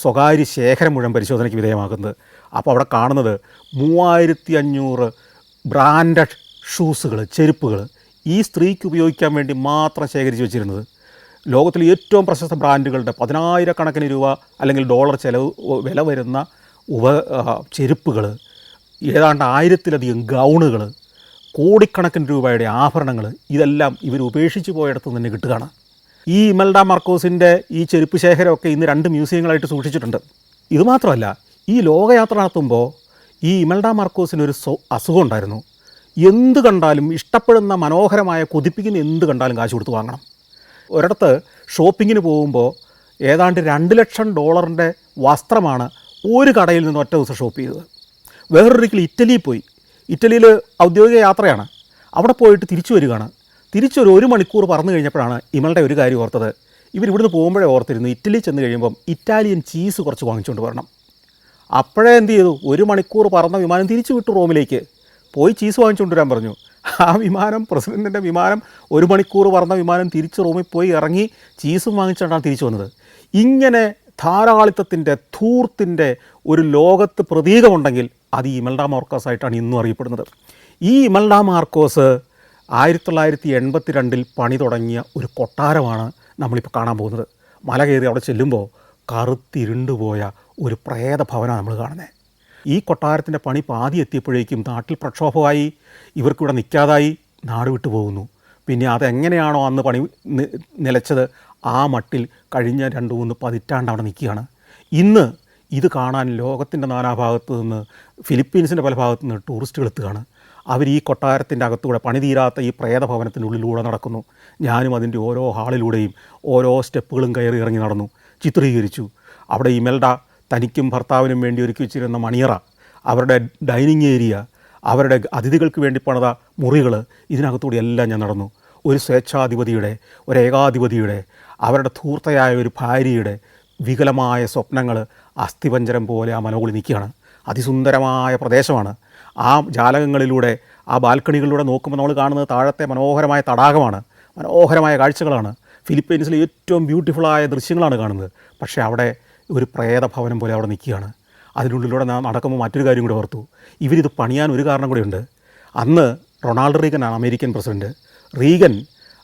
സ്വകാര്യ ശേഖരം മുഴുവൻ പരിശോധനയ്ക്ക് വിധേയമാക്കുന്നത്. അപ്പോൾ അവിടെ കാണുന്നത് 3500 ബ്രാൻഡഡ് ഷൂസുകൾ, ചെരുപ്പുകൾ ഈ സ്ത്രീക്ക് ഉപയോഗിക്കാൻ വേണ്ടി മാത്രം ശേഖരിച്ച് വെച്ചിരുന്നത്. ലോകത്തിലെ ഏറ്റവും പ്രശസ്ത ബ്രാൻഡുകളുടെ 10,000 രൂപ അല്ലെങ്കിൽ ഡോളർ വില വരുന്ന ചെരുപ്പുകൾ, ഏതാണ്ട് 1000-ലധികം ഗൗണുകൾ, കോടിക്കണക്കിന് രൂപയുടെ ആഭരണങ്ങൾ, ഇതെല്ലാം ഇവർ ഉപേക്ഷിച്ച് പോയിടത്ത് തന്നെ കിട്ടുകയാണ്. ഈ ഇമൽഡ മാർക്കോസിൻ്റെ ഈ ചെരുപ്പ് ശേഖരമൊക്കെ ഇന്ന് 2 മ്യൂസിയങ്ങളായിട്ട് സൂക്ഷിച്ചിട്ടുണ്ട്. ഇതുമാത്രമല്ല, ഈ ലോകയാത്ര നടത്തുമ്പോൾ ഈ ഇമൽഡ മാർക്കോസിനൊരു അസുഖം ഉണ്ടായിരുന്നു. എന്ത് കണ്ടാലും ഇഷ്ടപ്പെടുന്ന മനോഹരമായ കൊതിപ്പിക്കുന്ന എന്ത് കണ്ടാലും കാശ് കൊടുത്ത് വാങ്ങണം. ഒരിടത്ത് ഷോപ്പിങ്ങിന് പോകുമ്പോൾ ഏതാണ്ട് $2,00,000 വസ്ത്രമാണ് ഒരു കടയിൽ നിന്ന് ഒറ്റ ദിവസം ഷോപ്പ് ചെയ്തത്. വേറൊരിക്കൽ ഇറ്റലിയിൽ പോയി. ഇറ്റലിയിൽ ഔദ്യോഗിക യാത്രയാണ്. അവിടെ പോയിട്ട് തിരിച്ചു വരികയാണ്. തിരിച്ചൊരു 1 മണിക്കൂർ പറന്നു കഴിഞ്ഞപ്പോഴാണ് ഇമളുടെ ഒരു കാര്യം ഓർത്തത്. ഇവരിവിടുന്ന് പോകുമ്പോഴേ ഓർത്തിരുന്നു ഇറ്റലി ചെന്ന് കഴിയുമ്പം ഇറ്റാലിയൻ ചീസ് കുറച്ച് വാങ്ങിച്ചുകൊണ്ട് വരണം. അപ്പോഴേ എന്ത് ചെയ്തു, 1 മണിക്കൂർ പറന്ന വിമാനം തിരിച്ചു വിട്ടു റോമിലേക്ക്. പോയി ചീസ് വാങ്ങിച്ചുകൊണ്ട് വരാൻ പറഞ്ഞു. ആ വിമാനം, പ്രസിഡൻറ്റിൻ്റെ വിമാനം, 1 മണിക്കൂർ പറന്ന വിമാനം തിരിച്ച് റോമിൽ പോയി ഇറങ്ങി ചീസും വാങ്ങിച്ചുകൊണ്ടാണ് തിരിച്ചു വന്നത്. ഇങ്ങനെ ധാരാളിത്തത്തിൻ്റെ, ധൂർത്തിൻ്റെ ഒരു ലോകത്ത് പ്രതീകമുണ്ടെങ്കിൽ അത് ഈ ഇമൽഡ മാർക്കോസായിട്ടാണ് ഇന്നും അറിയപ്പെടുന്നത്. ഈ ഇമൽഡ മാർക്കോസ് 1982 പണി തുടങ്ങിയ ഒരു കൊട്ടാരമാണ് നമ്മളിപ്പോൾ കാണാൻ പോകുന്നത്. മല കയറി അവിടെ ചെല്ലുമ്പോൾ കറുത്തിരുണ്ടുപോയ ഒരു പ്രേത ഭവനമാണ് നമ്മൾ കാണുന്നത്. ഈ കൊട്ടാരത്തിൻ്റെ പണി പാതി എത്തിയപ്പോഴേക്കും നാട്ടിൽ പ്രക്ഷോഭമായി, ഇവർക്കിവിടെ നിൽക്കാതായി, നാട് വിട്ടു പോകുന്നു. പിന്നെ അതെങ്ങനെയാണോ അന്ന് പണി നിലച്ചത് ആ മട്ടിൽ കഴിഞ്ഞ 2-3 പതിറ്റാണ്ട് അവിടെ നിൽക്കുകയാണ്. ഇന്ന് ഇത് കാണാൻ ലോകത്തിൻ്റെ നാനാഭാഗത്തു നിന്ന്, ഫിലിപ്പീൻസിൻ്റെ പല ഭാഗത്തു നിന്ന് ടൂറിസ്റ്റുകൾ എത്തുകയാണ്. അവർ ഈ കൊട്ടാരത്തിൻ്റെ അകത്തൂടെ, പണി തീരാത്ത ഈ പ്രേതഭവനത്തിൻ്റെ ഉള്ളിലൂടെ നടക്കുന്നു. ഞാനും അതിൻ്റെ ഓരോ ഹാളിലൂടെയും ഓരോ സ്റ്റെപ്പുകളും കയറി ഇറങ്ങി നടന്നു, ചിത്രീകരിച്ചു. അവിടെ ഇമൽഡ തനിക്കും ഭർത്താവിനും വേണ്ടി ഒരുക്കി വെച്ചിരുന്ന മണിയറ, അവരുടെ ഡൈനിങ് ഏരിയ, അവരുടെ അതിഥികൾക്ക് വേണ്ടി പണിത മുറികൾ, ഇതിനകത്തൂടെ എല്ലാം ഞാൻ നടന്നു. ഒരു സ്വേച്ഛാധിപതിയുടെ, ഒരു ഏകാധിപതിയുടെ, അവരുടെ ധൂർത്തയായ ഒരു ഭാര്യയുടെ വികലമായ സ്വപ്നങ്ങൾ അസ്ഥിപഞ്ജരം പോലെ ആ മലമുകളിൽ നിൽക്കുകയാണ്. അതിസുന്ദരമായ പ്രദേശമാണ്. ആ ജാലകങ്ങളിലൂടെ, ആ ബാൽക്കണികളിലൂടെ നോക്കുമ്പോൾ നമ്മൾ കാണുന്നത് താഴത്തെ മനോഹരമായ തടാകമാണ്, മനോഹരമായ കാഴ്ചകളാണ്. ഫിലിപ്പൈൻസിലെ ഏറ്റവും ബ്യൂട്ടിഫുള്ളായ ദൃശ്യങ്ങളാണ് കാണുന്നത്. പക്ഷേ അവിടെ ഒരു പ്രേതഭവനം പോലെ അവിടെ നിൽക്കുകയാണ്. അതിനുള്ളിലൂടെ നടക്കുമ്പോൾ മറ്റൊരു കാര്യം കൂടി ഓർത്തു. ഇവരിത് പണിയാൻ ഒരു കാരണം കൂടിയുണ്ട്. അന്ന് റൊണാൾഡ് റീഗനാണ് അമേരിക്കൻ പ്രസിഡൻറ്റ്. റീഗൻ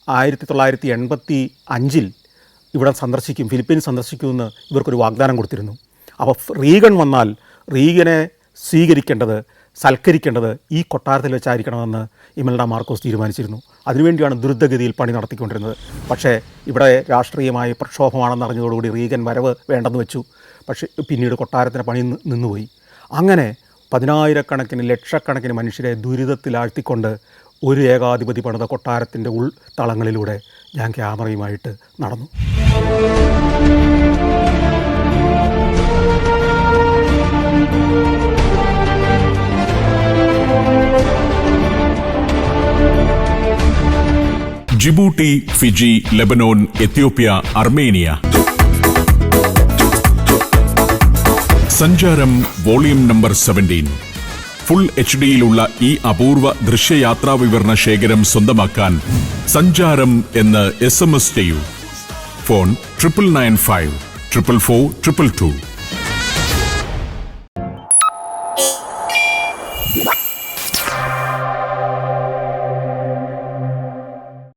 1985 ഇവിടെ സന്ദർശിക്കും, ഫിലിപ്പീൻസ് സന്ദർശിക്കുമെന്ന് ഇവർക്കൊരു വാഗ്ദാനം കൊടുത്തിരുന്നു. അപ്പോൾ റീഗൻ വന്നാൽ റീഗനെ സ്വീകരിക്കേണ്ടത്, സൽക്കരിക്കേണ്ടത് ഈ കൊട്ടാരത്തിൽ വെച്ചായിരിക്കണമെന്ന് ഇമൽഡ മാർക്കോസ് തീരുമാനിച്ചിരുന്നു. അതിനുവേണ്ടിയാണ് ദ്രുതഗതിയിൽ പണി നടത്തിക്കൊണ്ടിരുന്നത്. പക്ഷേ ഇവിടെ രാഷ്ട്രീയമായി പ്രക്ഷോഭമാണെന്ന് അറിഞ്ഞതോടുകൂടി റീഗൻ വരവ് വേണ്ടെന്ന് വെച്ചു. പക്ഷേ പിന്നീട് കൊട്ടാരത്തിൻ്റെ പണി നിന്നുപോയി. അങ്ങനെ 10,000-കണക്കിന്, ലക്ഷക്കണക്കിന് മനുഷ്യരെ ദുരിതത്തിലാഴ്ത്തിക്കൊണ്ട് ഒരു ഏകാധിപതി പണിത കൊട്ടാരത്തിൻ്റെ ഉൾത്തളങ്ങളിലൂടെ ഞാൻ ക്യാമറയുമായിട്ട് നടന്നു. Djibouti, Fiji, Lebanon, Ethiopia, Armenia. സഞ്ചാരം വോളിയം നമ്പർ 17. ഫുൾ HD-യിലുള്ള ഈ അപൂർവ ദൃശ്യയാത്രാ വിവരണ ശേഖരം സ്വന്തമാക്കാൻ സഞ്ചാരം എന്ന് SMS ചെയ്യൂ. ഫോൺ 9995 444 222.